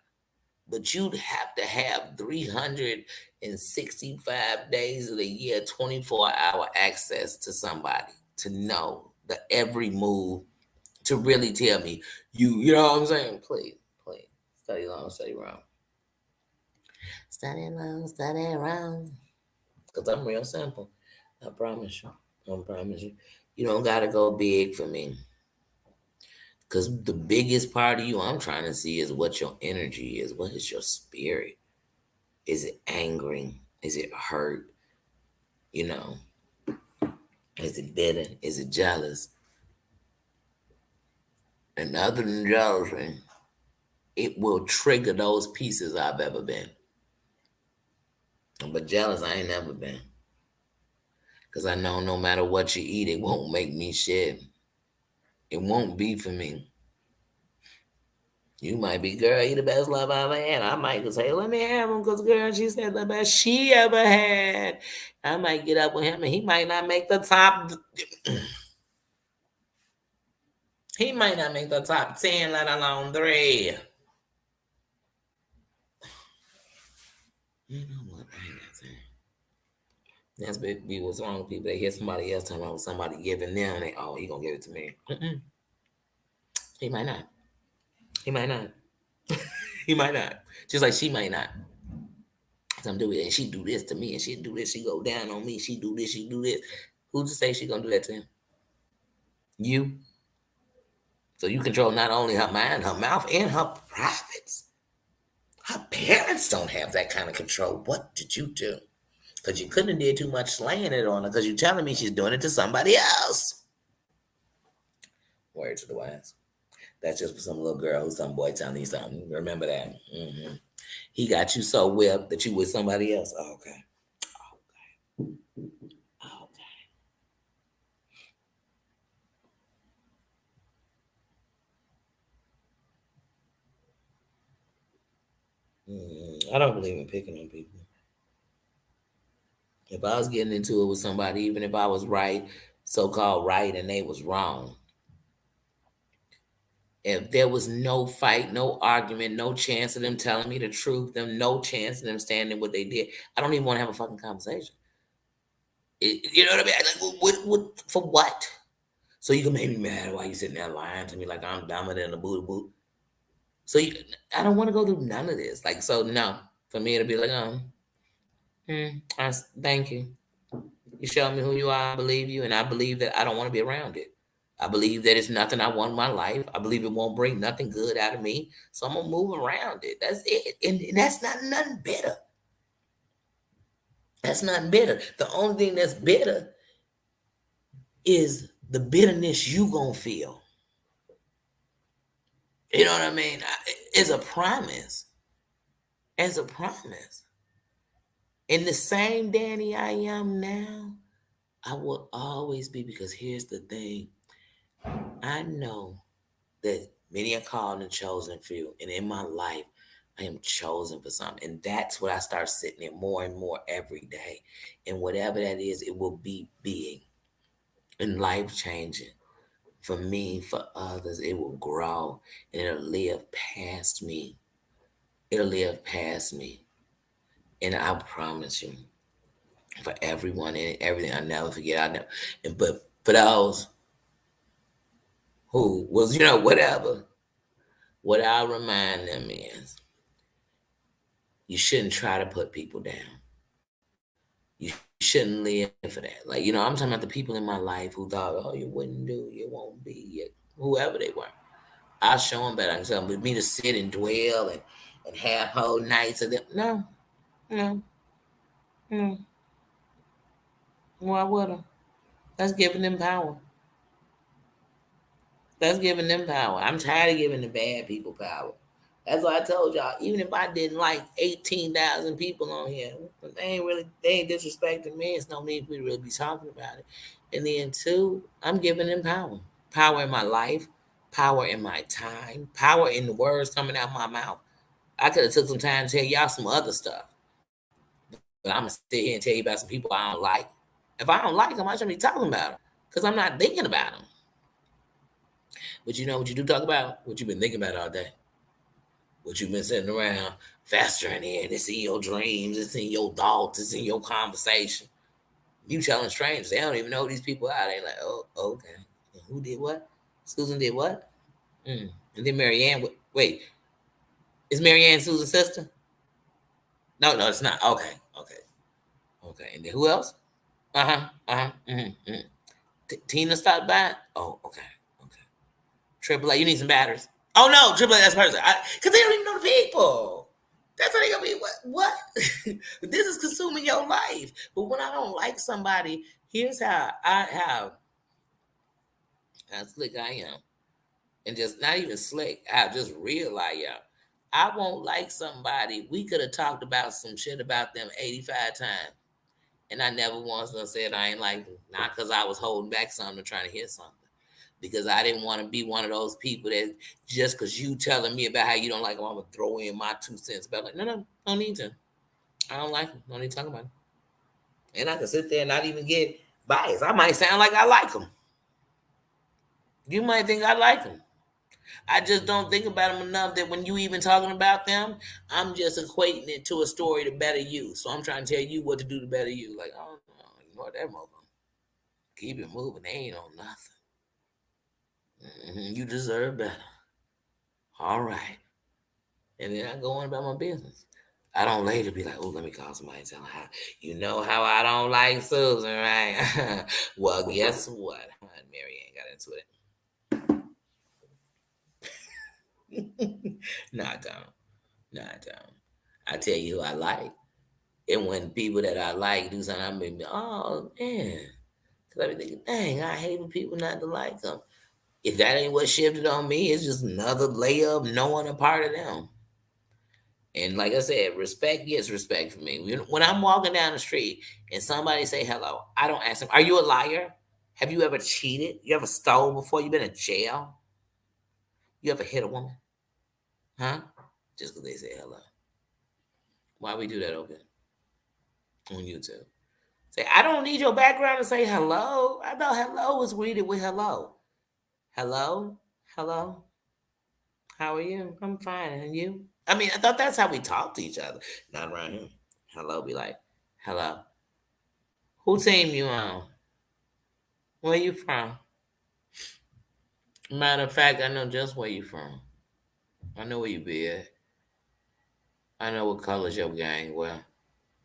But you'd have to have 365 days of the year, 24-hour access to somebody to know the every move to really tell me you know what I'm saying? Please, please. Study long, study wrong. Study long, study wrong. Because I'm real simple. I promise you. I promise you. You don't gotta go big for me. Because the biggest part of you I'm trying to see is what your energy is. What is your spirit? Is it angry? Is it hurt? You know, is it bitter? Is it jealous? And other than jealousy, it will trigger those pieces I've ever been. But jealous, I ain't never been. Because I know no matter what you eat, it won't make me shit. It won't be for me. You might be, girl, you the best love I ever had. I might say, let me have him because, girl, she said the best she ever had. I might get up with him and he might not make the top. He might not make the top 10, let alone 3. You know what? I ain't got time. That's be what's wrong with people. They hear somebody else talking about somebody giving them, they, oh, he gonna give it to me. Mm-mm. He might not. He might not. He might not. Just like she might not. Some do it, and she do this to me, and she do this. She go down on me. She do this. She do this. Who to say she gonna do that to him? You. So you control not only her mind, her mouth, and her privates. Her parents don't have that kind of control. What did you do? Because you couldn't have did too much slaying it on her. Because you're telling me she's doing it to somebody else. Word to the wise. That's just for some little girl who's some boy telling you something. Remember that. Mm-hmm. He got you so whipped that you with somebody else. Oh, okay. Okay. Okay. I don't believe in picking on people. If I was getting into it with somebody, even if I was right, so-called right, and they was wrong, if there was no fight, no argument, no chance of them telling me the truth, them no chance of them standing what they did, I don't even want to have a fucking conversation. You know what I mean? Like, what, for what? So you can make me mad while you sitting there lying to me like I'm dumber than a booty boot. So I don't want to go through none of this. Like, so no, for me to be like, thank you. You show me who you are. I believe you, and I believe that I don't want to be around it. I believe that it's nothing I want in my life. I believe it won't bring nothing good out of me. So I'm gonna move around it. That's it. And that's not nothing bitter. That's not bitter. The only thing that's bitter is the bitterness you gonna feel. You know what I mean? It's a promise. It's a promise. In the same Danny I am now, I will always be, because here's the thing. I know that many are called and chosen few. And in my life, I am chosen for something. And that's what I start sitting in more and more every day. And whatever that is, it will be big and life changing. For me, for others, it will grow and it'll live past me. It'll live past me. And I promise you, for everyone and everything, I never forget. I never, but for those who was, whatever, what I remind them is you shouldn't try to put people down. You shouldn't live for that. Like, I'm talking about the people in my life who thought, oh, you wouldn't do, you won't be, whoever they were. I'll show them better. I can tell them, with me to sit and dwell and have whole nights of them. No, no, no. Why would I? That's giving them power. That's giving them power. I'm tired of giving the bad people power. That's why I told y'all. Even if I didn't like 18,000 people on here, they ain't disrespecting me. It's no need for me to really be talking about it. And then two, I'm giving them power. Power in my life, power in my time, power in the words coming out my mouth. I could have took some time to tell y'all some other stuff, but I'm gonna sit here and tell you about some people I don't like. If I don't like them, I shouldn't be talking about them because I'm not thinking about them. But you know what you do talk about? What you've been thinking about all day. What you've been sitting around festering in. It's in your dreams. It's in your thoughts. It's in your conversation. You telling strangers. They don't even know these people are. They like, oh, okay. And who did what? Susan did what? And then Marianne. Wait, is Marianne Susan's sister? No, no, it's not. Okay, okay, okay. And then who else? Uh huh. Uh huh. Tina stopped by. Oh, okay, okay. Triple A, you need some batteries. Oh no, Triple A, that's person. Because they don't even know the people. That's how they gonna be. What? This is consuming your life. But when I don't like somebody, here's how slick I am, and just not even slick. I just realize, y'all, I won't like somebody. We could have talked about some shit about them 85 times, and I never once done said I ain't like them. Not because I was holding back something, trying to hear something. Because I didn't want to be one of those people that just because you telling me about how you don't like them, I'm gonna throw in my 2 cents. But like, no, no, don't need to. I don't like them. Don't need to talk about them. And I can sit there and not even get biased. I might sound like I like them. You might think I like them. I just don't think about them enough that when you even talking about them, I'm just equating it to a story to better you. So I'm trying to tell you what to do to better you. Like, oh no, ignore that motherfucker. Keep it moving. They ain't on nothing. You deserve better. All right. And then I go on about my business. I don't later be like, oh, let me call somebody and tell them how. You know how I don't like Susan, right? Well, guess what? Mary Ann got into it. No, I don't. No, I don't. I tell you who I like. And when people that I like do something, I be, oh, man. Because I be thinking, dang, I hate when people not to like them. If that ain't what shifted on me, it's just another layer of knowing a part of them. And like I said, respect gets respect for me. When I'm walking down the street and somebody say hello, I don't ask them, "Are you a liar? Have you ever cheated? You ever stole before? You been in jail? You ever hit a woman? Huh? Just because they say hello. Why we do that over on YouTube? Say, I don't need your background to say hello. I know hello is greeted with hello. Hello? Hello? How are you? I'm fine. And you? I mean, I thought that's how we talk to each other. Not around here. Hello be like, hello. Who team you on? Where you from? Matter of fact, I know just where you from. I know where you be at. I know what colors your gang wear.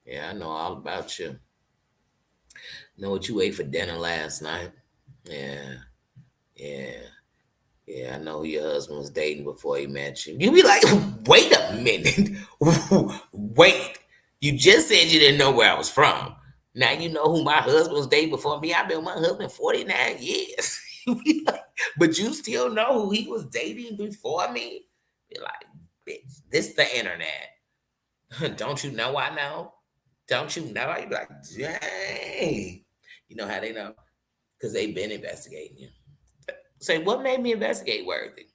Yeah, I know all about you. Know what you ate for dinner last night. Yeah, yeah, yeah. I know who your husband was dating before he met you. You be like, wait a minute. Wait. You just said you didn't know where I was from. Now you know who my husband was dating before me. I've been with my husband 49 years. But you still know who he was dating before me? Be like, bitch, this the internet. Don't you know I know? Don't you know? You be like, dang. You know how they know? Because they've been investigating you. Say, what made me investigate Worthy?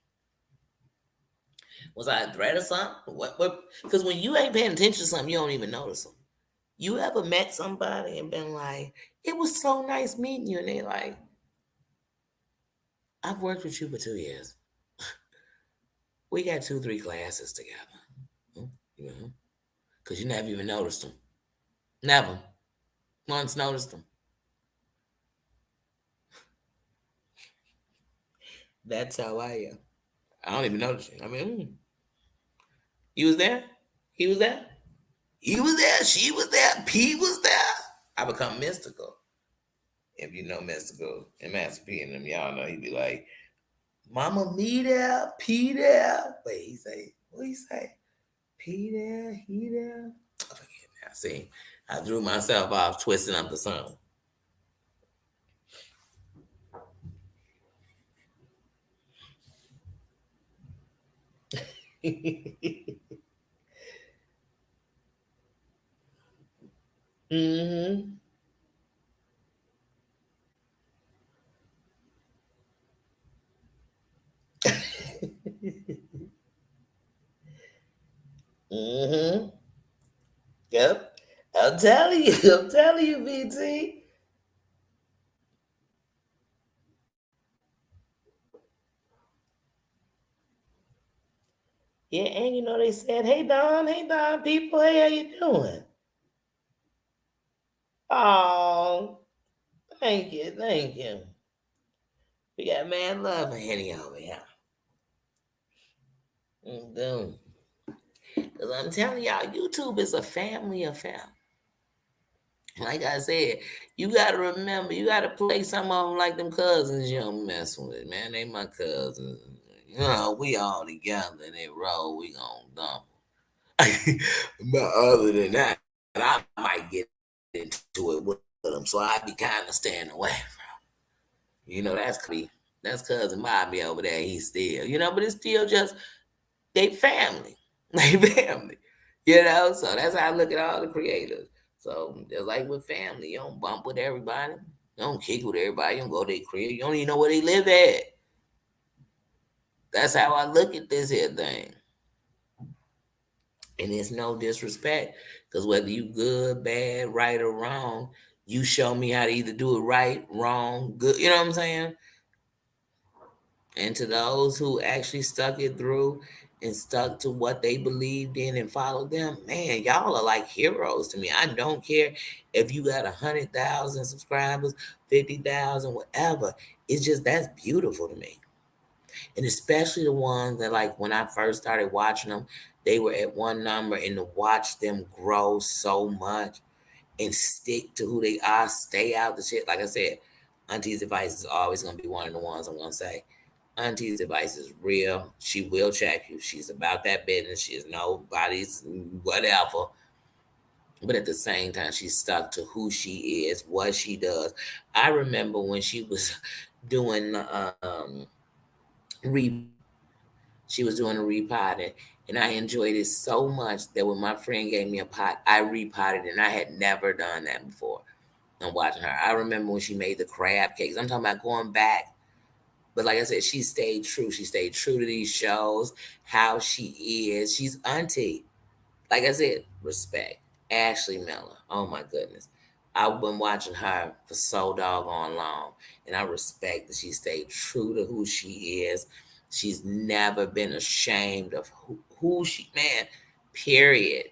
Was I a threat or something? What? Because when you ain't paying attention to something, you don't even notice them. You ever met somebody and been like, it was so nice meeting you, and they like, I've worked with you for 2 years. We got 2, 3 classes together. You know, because you never even noticed them. Never once noticed them. That's how I am. I don't even notice you. I mean, you was there. He was there. He was there. She was there. P was there. I become mystical. If you know mystical and Master P and them, y'all know he be like, Mama me there, P there. Wait, he say, what he say? P there, he there. I forget now. See, I threw myself off twisting up the song. Mm-hmm. Mm-hmm. Yep. I'm telling you. I'm telling you, BT. Yeah, and you know they said, hey Don, people, hey, how you doing? Oh, thank you, thank you. We got man love and Henny over here. Because I'm telling y'all, YouTube is a family affair. Like I said, you gotta remember, you gotta play some of them like them cousins you don't mess with, man. They my cousins. You know, we all together and they roll, we gonna dump 'em. But other than that, I might get into it with them, so I be kind of staying away from. You know, that's cousin Bobby over there. He's still, but it's still just they family, they family. So that's how I look at all the creators. So just like with family, you don't bump with everybody, you don't kick with everybody, you don't go to their crib, you don't even know where they live at. That's how I look at this here thing. And it's no disrespect, because whether you good, bad, right, or wrong, you show me how to either do it right, wrong, good. You know what I'm saying? And to those who actually stuck it through and stuck to what they believed in and followed them, man, y'all are like heroes to me. I don't care if you got 100,000 subscribers, 50,000, whatever. It's just that's beautiful to me. And especially the ones that, like, when I first started watching them, they were at one number, and to watch them grow so much and stick to who they are, stay out the shit. Like I said, Auntie's advice is always gonna be one of the ones I'm gonna say. Auntie's advice is real. She will check you. She's about that business. She is nobody's whatever. But at the same time, she's stuck to who she is, what she does. I remember when she was doing re she was doing a repotting, and I enjoyed it so much that when my friend gave me a pot, I repotted, and I had never done that before. I'm watching her. I remember when she made the crab cakes. I'm talking about going back. But like I said, she stayed true. She stayed true to these shows, how she is. She's auntie. Like I said, respect. Ashley Miller. Oh my goodness. I've been watching her for so doggone long. And I respect that she stayed true to who she is. She's never been ashamed of who she, man, period.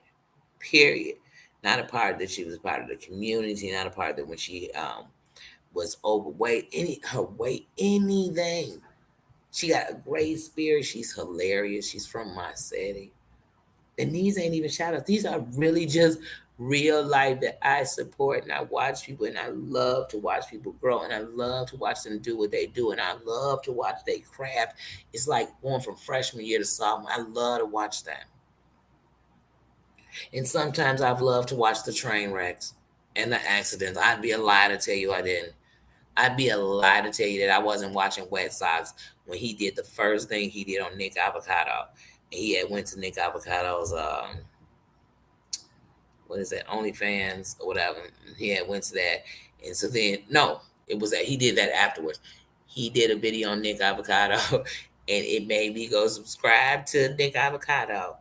Period. Not a part that she was part of the community, not a part that when she was overweight, her weight, anything. She got a great spirit. She's hilarious. She's from my city. And these ain't even shout outs. These are really just real life that I support, and I watch people, and I love to watch people grow, and I love to watch them do what they do, and I love to watch they craft. It's like going from freshman year to sophomore. I love to watch that. And sometimes I've loved to watch the train wrecks and the accidents. I'd be a lie to tell you I didn't. I'd be a lie to tell you that I wasn't watching Wet Sox when he did the first thing he did on Nick Avocado. And he had went to Nick Avocado's what is that, OnlyFans or whatever. He had went to that. And so then no, it was that he did that afterwards. He did a video on Nick Avocado and it made me go subscribe to Nick Avocado.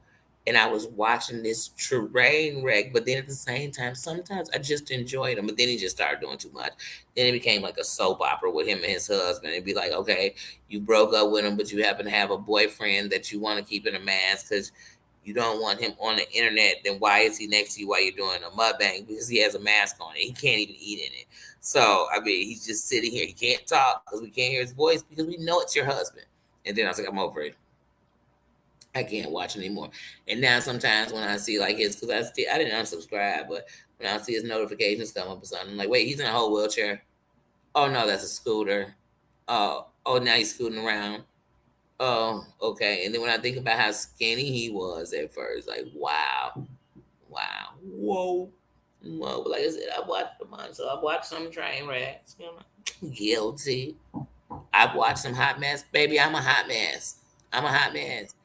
And I was watching this train wreck, but then at the same time, sometimes I just enjoyed him. But then he just started doing too much. Then it became like a soap opera with him and his husband. It'd be like, okay, you broke up with him, but you happen to have a boyfriend that you want to keep in a mask because you don't want him on the internet. Then why is he next to you while you're doing a mukbang? Because he has a mask on. He can't even eat in it. So I mean, he's just sitting here. He can't talk because we can't hear his voice because we know it's your husband. And then I was like, I'm over it. I can't watch anymore. And now sometimes when I see like his, because I didn't unsubscribe, but When I see his notifications come up or something, I'm like, wait, he's in a whole wheelchair. Oh no, that's a scooter. Oh, now he's scooting around. Oh, okay. And then when I think about how skinny he was at first, like, wow, wow, whoa, whoa. But like I said, I watched the month, so I watched some train wrecks. You know, guilty. I've watched some hot mess. Baby, I'm a hot mess. I'm a hot mess.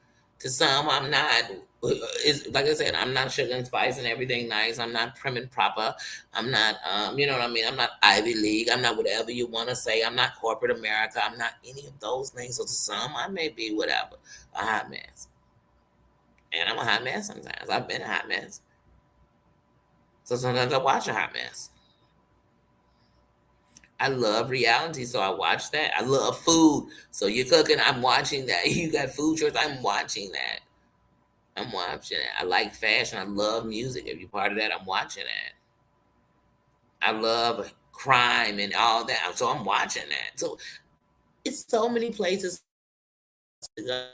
To some, I'm not. It's like I said, I'm not sugar and spice and everything nice. I'm not prim and proper. I'm not, you know what I mean? I'm not Ivy League. I'm not whatever you want to say. I'm not corporate America. I'm not any of those things. So to some, I may be whatever, a hot mess. And I'm a hot mess sometimes. I've been a hot mess. So sometimes I watch a hot mess. I love reality, so I watch that. I love food. So you're cooking, I'm watching that. You got food shorts, I'm watching that. I'm watching it. I like fashion. I love music. If you're part of that, I'm watching that. I love crime and all that. So I'm watching that. So it's so many places to go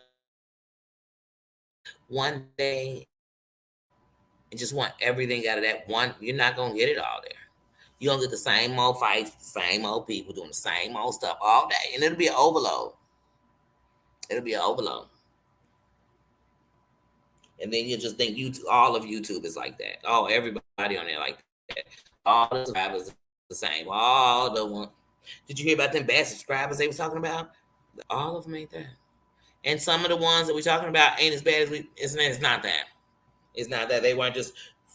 one day and just want everything out of that one. You're not gonna get it all there. You're gonna get the same old fights, the same old people doing the same old stuff all day. And it'll be an overload. It'll be an overload. And then you just think YouTube, all of YouTube is like that. Oh, everybody on there like that. All the subscribers are the same. All the one. Did you hear about them bad subscribers they was talking about? All of them ain't that. And some of the ones that we're talking about ain't as bad as we. It's not that. It's not that they weren't just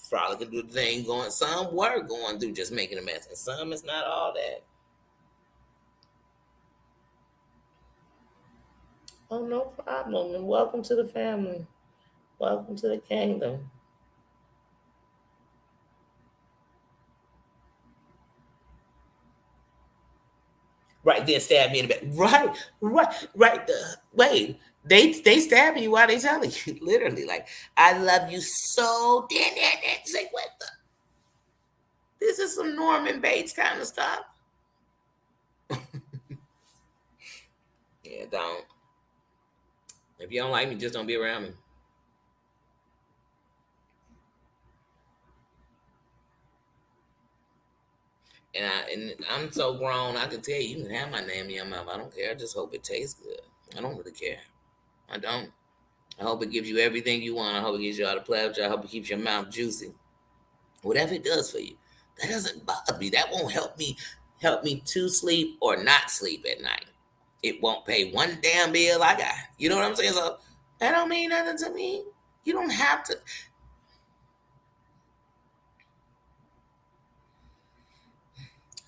frolicking through the thing going. Some were going through just making a mess, and some it's not all that. Oh, no problem. And welcome to the family. Welcome to the kingdom. Right, then stab me in the back. Right, right. Wait, they stabbing you while they telling you, literally, like, I love you so. Then it's like, what the? This is some Norman Bates kind of stuff. Yeah, don't. If you don't like me, just don't be around me. And I'm so grown, I can tell you, you can have my name in your mouth. I don't care. I just hope it tastes good. I don't really care. I don't. I hope it gives you everything you want. I hope it gives you all the pleasure. I hope it keeps your mouth juicy. Whatever it does for you, that doesn't bother me. That won't help me to sleep or not sleep at night. It won't pay one damn bill I got. You know what I'm saying? So that don't mean nothing to me. You don't have to.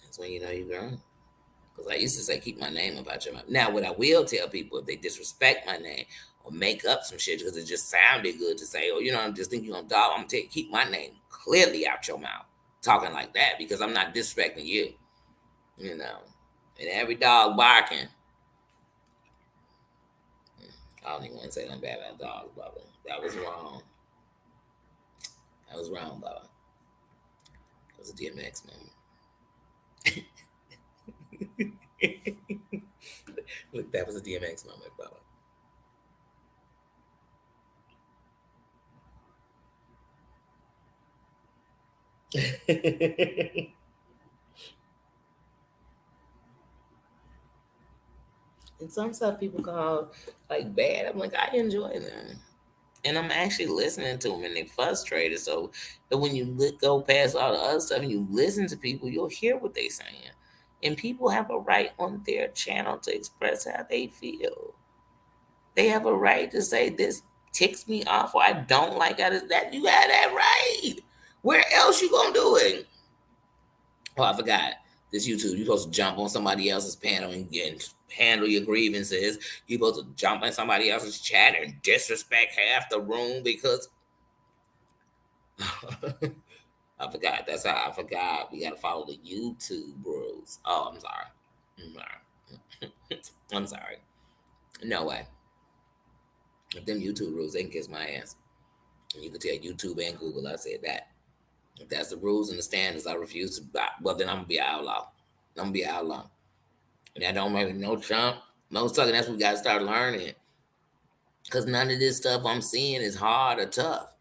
That's when you know you're grown. Because I used to say, keep my name about your mouth. Now, what I will tell people if they disrespect my name or make up some shit because it just sounded good to say, oh, I'm just thinking you're on dog, I'm going to tell you, keep my name clearly out your mouth. Talking like that because I'm not disrespecting you, you know. And every dog barking, I don't even want to say nothing bad about dogs, Bubba. That was wrong. That was wrong, Bubba. It was a DMX moment. Look, that was a DMX moment, Bubba. And some stuff people call like bad. I'm like, I enjoy them. And I'm actually listening to them and they're frustrated. So but when you go past all the other stuff and you listen to people, you'll hear what they're saying. And people have a right on their channel to express how they feel. They have a right to say this ticks me off or I don't like how that. You got that right. Where else you gonna do it? Oh, I forgot. This YouTube, you're supposed to jump on somebody else's panel and handle your grievances. You're supposed to jump in somebody else's chat and disrespect half the room because I forgot. That's how I forgot. We gotta follow the YouTube rules. Oh, I'm sorry. I'm sorry. I'm sorry. No way. If them YouTube rules, they can kiss my ass. And you can tell YouTube and Google I said that. If that's the rules and the standards, I refuse to. Well, then I'm gonna be an outlaw. I'm gonna be an outlaw. And that don't make no Trump, no sucking. That's what we gotta start learning. Cause none of this stuff I'm seeing is hard or tough.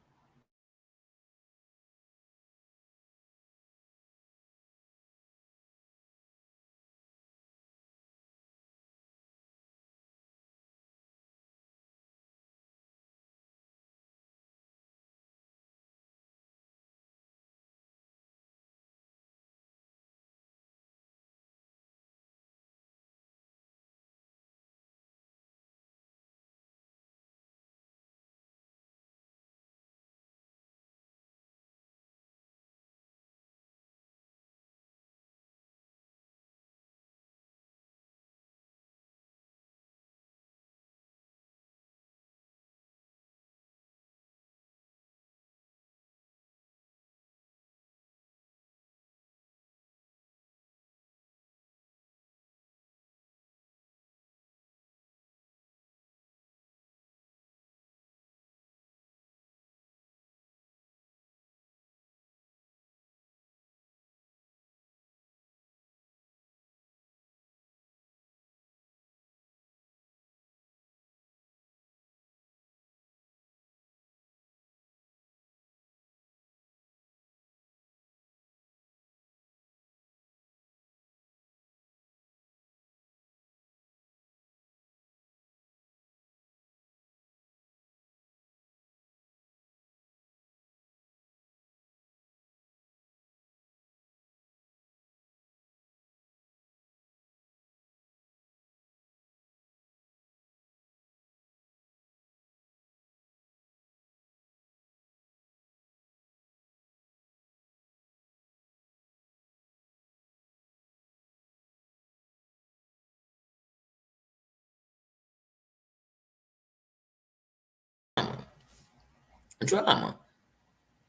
drama.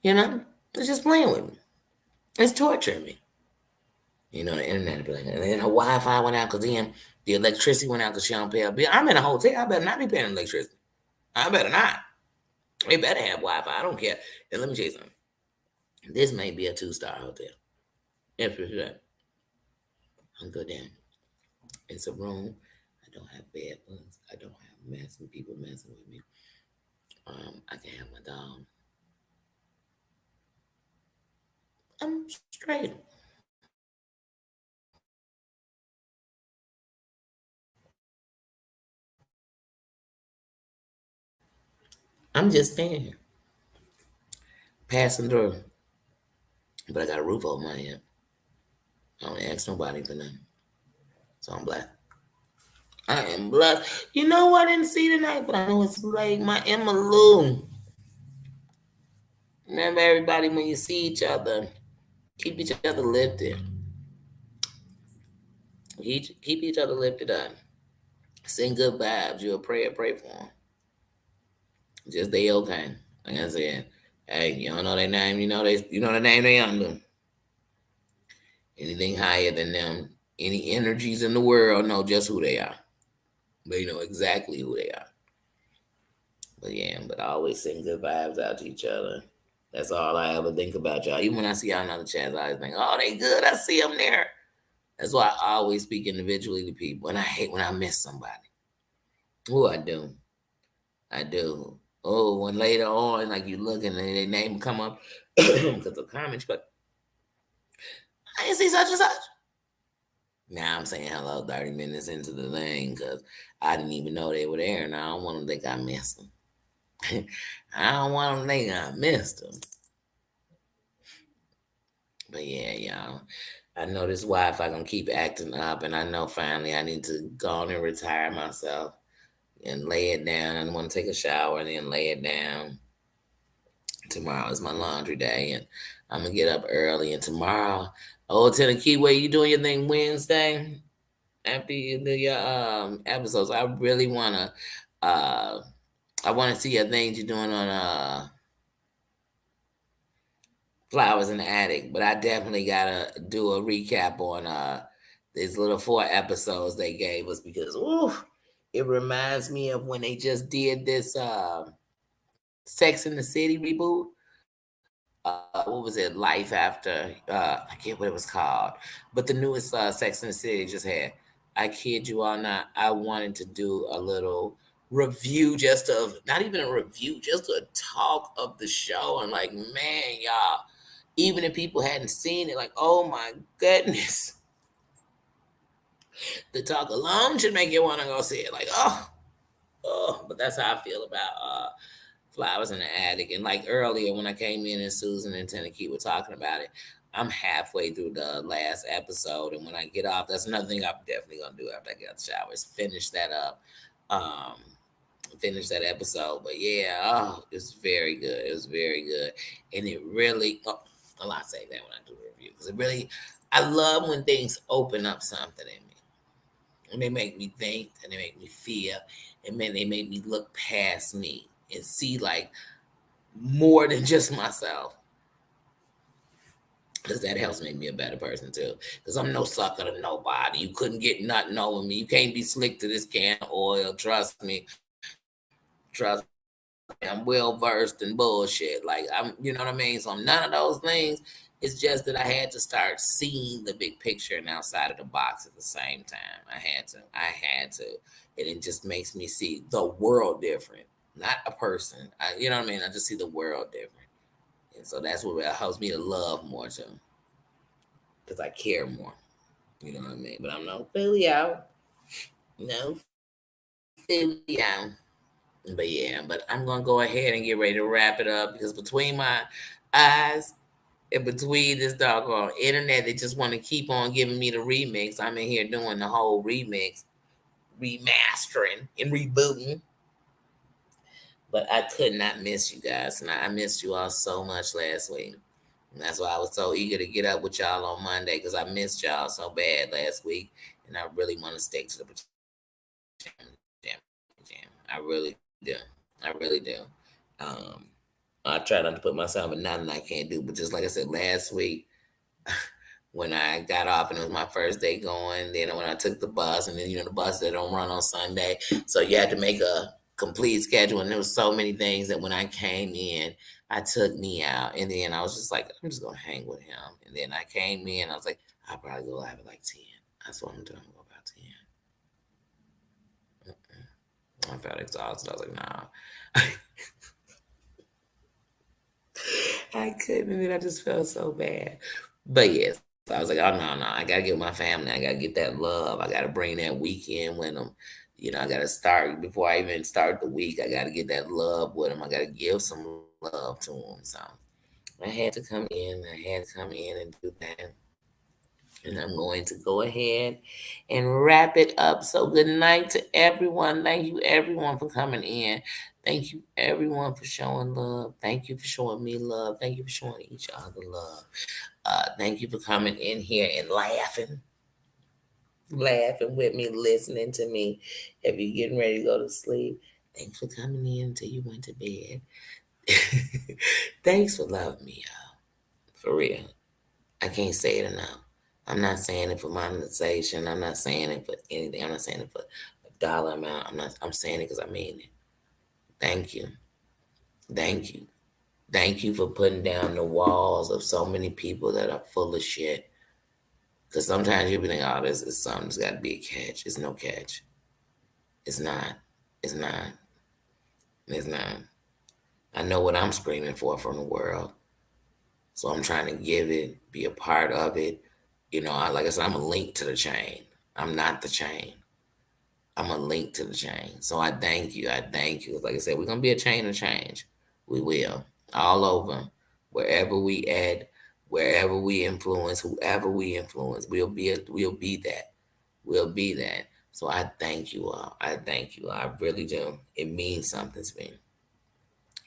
You know, it's just playing with me. It's torturing me. You know, the internet be like, and then her Wi-Fi went out because then the electricity went out because she don't pay a bill. I'm in a hotel. I better not be paying electricity. I better not. They better have Wi-Fi. I don't care. And let me tell you something. This may be a 2-star hotel. If it's that, I'm good then. It's a room. I don't have bed bugs. I don't have messing people messing with me. I can have my dog. I'm straight. I'm just staying here, passing through. But I got a roof over my head. I don't ask nobody for nothing. So I'm blessed. I am blessed. You know what I didn't see tonight, but I know it's late. My Emma Lou. Remember, everybody, when you see each other, keep each other lifted. Keep each other lifted up. Send good vibes. You'll pray for them. Just they okay. Like I said, hey, you don't know their name, you know the name they under. Anything higher than them, any energies in the world know just who they are. They know exactly who they are. But yeah, but I always send good vibes out to each other. That's all I ever think about y'all. Even when I see y'all in other chats, I always think, oh, they good. I see them there. That's why I always speak individually to people. And I hate when I miss somebody. Oh, I do. I do. Oh, when later on, like you look and their name come up because of comments, but I didn't see such and such. Now I'm saying hello 30 minutes into the thing because I didn't even know they were there, and I don't want them to think I missed them. I don't want them to think I missed them. But yeah, y'all. I know this Wi-Fi gonna keep acting up, and I know finally I need to go on and retire myself and lay it down. I want to take a shower and then lay it down. Tomorrow is my laundry day, and I'm gonna get up early. And tomorrow, oh, Tennessee, where you doing your thing Wednesday after you do your episodes? I really wanna, uh, I want to see your things you're doing on Flowers in the Attic, but I definitely gotta do a recap on these little 4 episodes they gave us because ooh, it reminds me of when they just did this Sex in the City reboot. What was it? Life After. I forget what it was called, but the newest Sex in the City just had. I kid you all not. I wanted to do a little review, just of not even a review, just a talk of the show. And like, man, y'all, even if people hadn't seen it, like, oh my goodness, the talk alone should make you want to go see it. Like, oh, but that's how I feel about Flowers in the Attic. And like earlier when I came in and Susan and Tennessee were talking about it, I'm halfway through the last episode. And when I get off, that's another thing I'm definitely gonna do after I get out the shower is finish that up. Um finish that episode. But yeah, oh, it's very good. It was very good. And it really a lot say that when I do a review. Because it really I love when things open up something in me. And they make me think and they make me feel. And then they make me look past me and see like more than just myself. Because that helps make me a better person too. Because I'm no sucker to nobody. You couldn't get nothing over me. You can't be slick to this can of oil. Trust me. Trust me. I'm well versed in bullshit. Like you know what I mean? So I'm none of those things. It's just that I had to start seeing the big picture and outside of the box at the same time. I had to. And it just makes me see the world different. Not a person. You know what I mean? I just see the world different. And so that's what helps me to love more too. Because I care more. You know what I mean? But I'm no Philly out. No Philly out. But yeah, but I'm gonna go ahead and get ready to wrap it up because between my eyes and between this doggone internet they just want to keep on giving me the remix. I'm in here doing the whole remix, remastering and rebooting. But I could not miss you guys. And I missed you all so much last week. And that's why I was so eager to get up with y'all on Monday because I missed y'all so bad last week. And I really want to stick to the jam. I really do. I really do. Um, I try not to put myself in nothing I can't do. But just like I said last week, when I got off and it was my first day going, then when I took the bus, and then the bus that don't run on Sunday, so you had to make a complete schedule, and there was so many things that when I came in, I took me out, and then I was just like, I'm just gonna hang with him, and then I came in, I was like, I'll probably go live at like 10. That's what I'm doing. I'm gonna go about 10. I felt exhausted. I was like, nah. I couldn't, and then I just felt so bad. But yes, I was like, oh no, no, I gotta get with my family. I gotta get that love. I gotta bring that weekend with them. I gotta start before I even start the week. I gotta get that love with them. I gotta give some love to them. So I had to come in. I had to come in and do that. And I'm going to go ahead and wrap it up. So good night to everyone. Thank you everyone for coming in. Thank you everyone for showing love. Thank you for showing me love. Thank you for showing each other love. Thank you for coming in here and laughing with me, listening to me. If you're getting ready to go to sleep, thanks for coming in until you went to bed. Thanks for loving me, y'all. For real. I can't say it enough. I'm not saying it for monetization. I'm not saying it for anything. I'm not saying it for a dollar amount. I'm saying it because I mean it. Thank you. Thank you. Thank you for putting down the walls of so many people that are full of shit. Because sometimes you'll be thinking, oh, this is something. There's got to be a catch. It's no catch. It's not. It's not. It's not. I know what I'm screaming for from the world. So I'm trying to give it, be a part of it. Like I said, I'm a link to the chain. I'm not the chain. I'm a link to the chain. So I thank you. I thank you. Like I said, we're gonna be a chain of change. We will. All over. Wherever we at, wherever we influence, whoever we influence, we'll be that. We'll be that. So I thank you all. I thank you. I really do. It means something to me.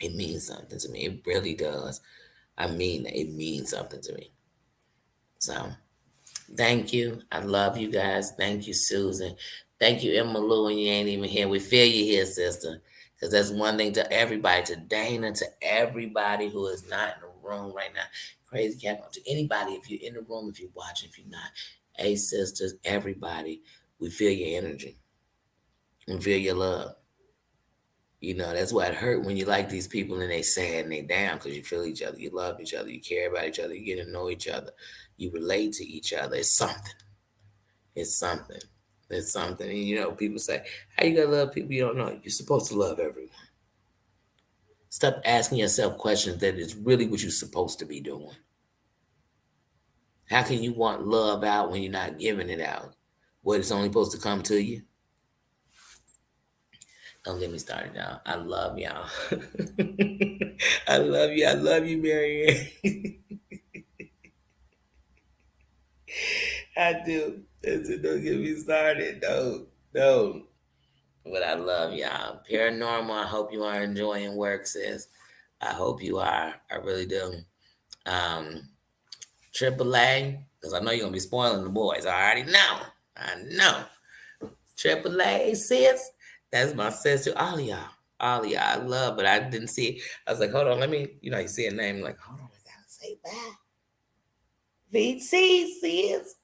It means something to me. It really does. I mean, it means something to me. So thank you. I love you guys. Thank you, Susan. Thank you, Emma Lou, and you ain't even here. We feel you here, sister. Because that's one thing to everybody, to Dana, to everybody who is not in the room right now. Crazy Cat, to anybody, if you're in the room, if you're watching, if you're not. Hey, sisters, everybody, we feel your energy. We feel your love. That's why it hurt when you like these people and they sad and they down because you feel each other, you love each other, you care about each other, you get to know each other, you relate to each other. It's something. It's something. It's something. And people say, how you gonna love people you don't know? You're supposed to love everyone. Stop asking yourself questions that is really what you're supposed to be doing. How can you want love out when you're not giving it out? What, it's only supposed to come to you? Don't get me started, y'all. I love y'all. I love you. I love you, Marianne. I do. Don't get me started. Don't. But I love y'all. Paranormal, I hope you are enjoying work, sis. I hope you are. I really do. Um, AAA, because I know you're going to be spoiling the boys. I already know. I know. AAA, sis. That's my sister. All of y'all. All of y'all. I love, but I didn't see it. I was like, hold on. Let me, you see a name. Like, hold on. I got to say that. VC, sis.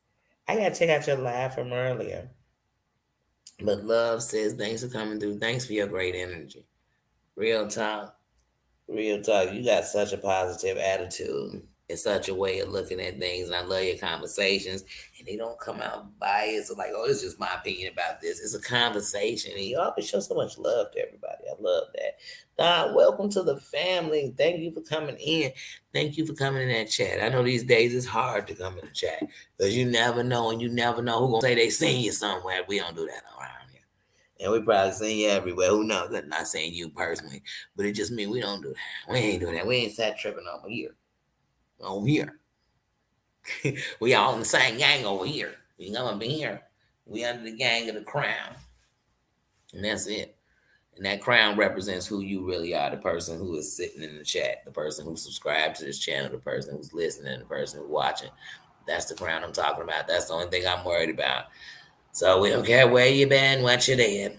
I got to check out your live from earlier. But love says, thanks for coming through. Thanks for your great energy. Real talk. Real talk. You got such a positive attitude and such a way of looking at things. And I love your conversations. And they don't come out biased or like, oh, it's just my opinion about this. It's a conversation. And you always show so much love to everybody. I love that. Welcome to the family. Thank you for coming in. Thank you for coming in that chat. I know these days it's hard to come in the chat because you never know, and you never know who's going to say they seen you somewhere. We don't do that around here. And we probably seen you everywhere. Who knows? I'm not saying you personally, but it just means we don't do that. We ain't doing that. We ain't sat tripping over here. Over here. We all in the same gang over here. We gonna be here. We under the gang of the crown. And that's it. And that crown represents who you really are, the person who is sitting in the chat, the person who subscribed to this channel, the person who's listening, the person who's watching. That's the crown I'm talking about. That's the only thing I'm worried about. So we don't care where you been, what you did.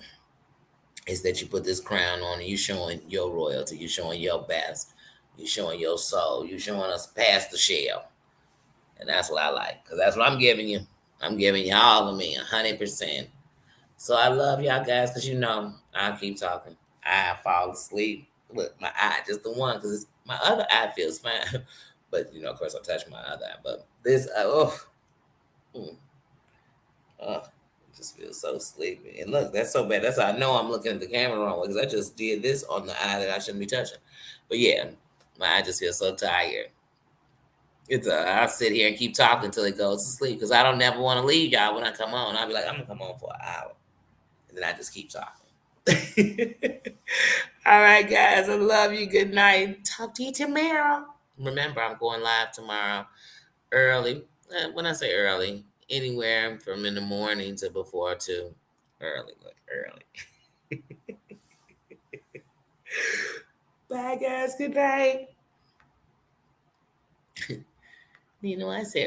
It's that you put this crown on and you showing your royalty, you showing your best. You showing your soul. You showing us past the shell. And that's what I like. Because that's what I'm giving you. I'm giving you all of me, 100%. So I love y'all guys because I'll keep talking. I fall asleep. Look, my eye, just the one, because my other eye feels fine. But, of course, I touch my other eye. But this, mm, oh, it just feels so sleepy. And look, that's so bad. That's how I know I'm looking at the camera wrong because I just did this on the eye that I shouldn't be touching. But yeah, my eye just feels so tired. I'll sit here and keep talking until it goes to sleep because I don't never want to leave y'all when I come on. I'll be like, I'm going to come on for an hour. And then I just keep talking. All right, guys. I love you. Good night. Talk to you tomorrow. Remember, I'm going live tomorrow early. When I say early, anywhere from in the morning to before 2. Early. Look, early. Bye, guys. Good night. I said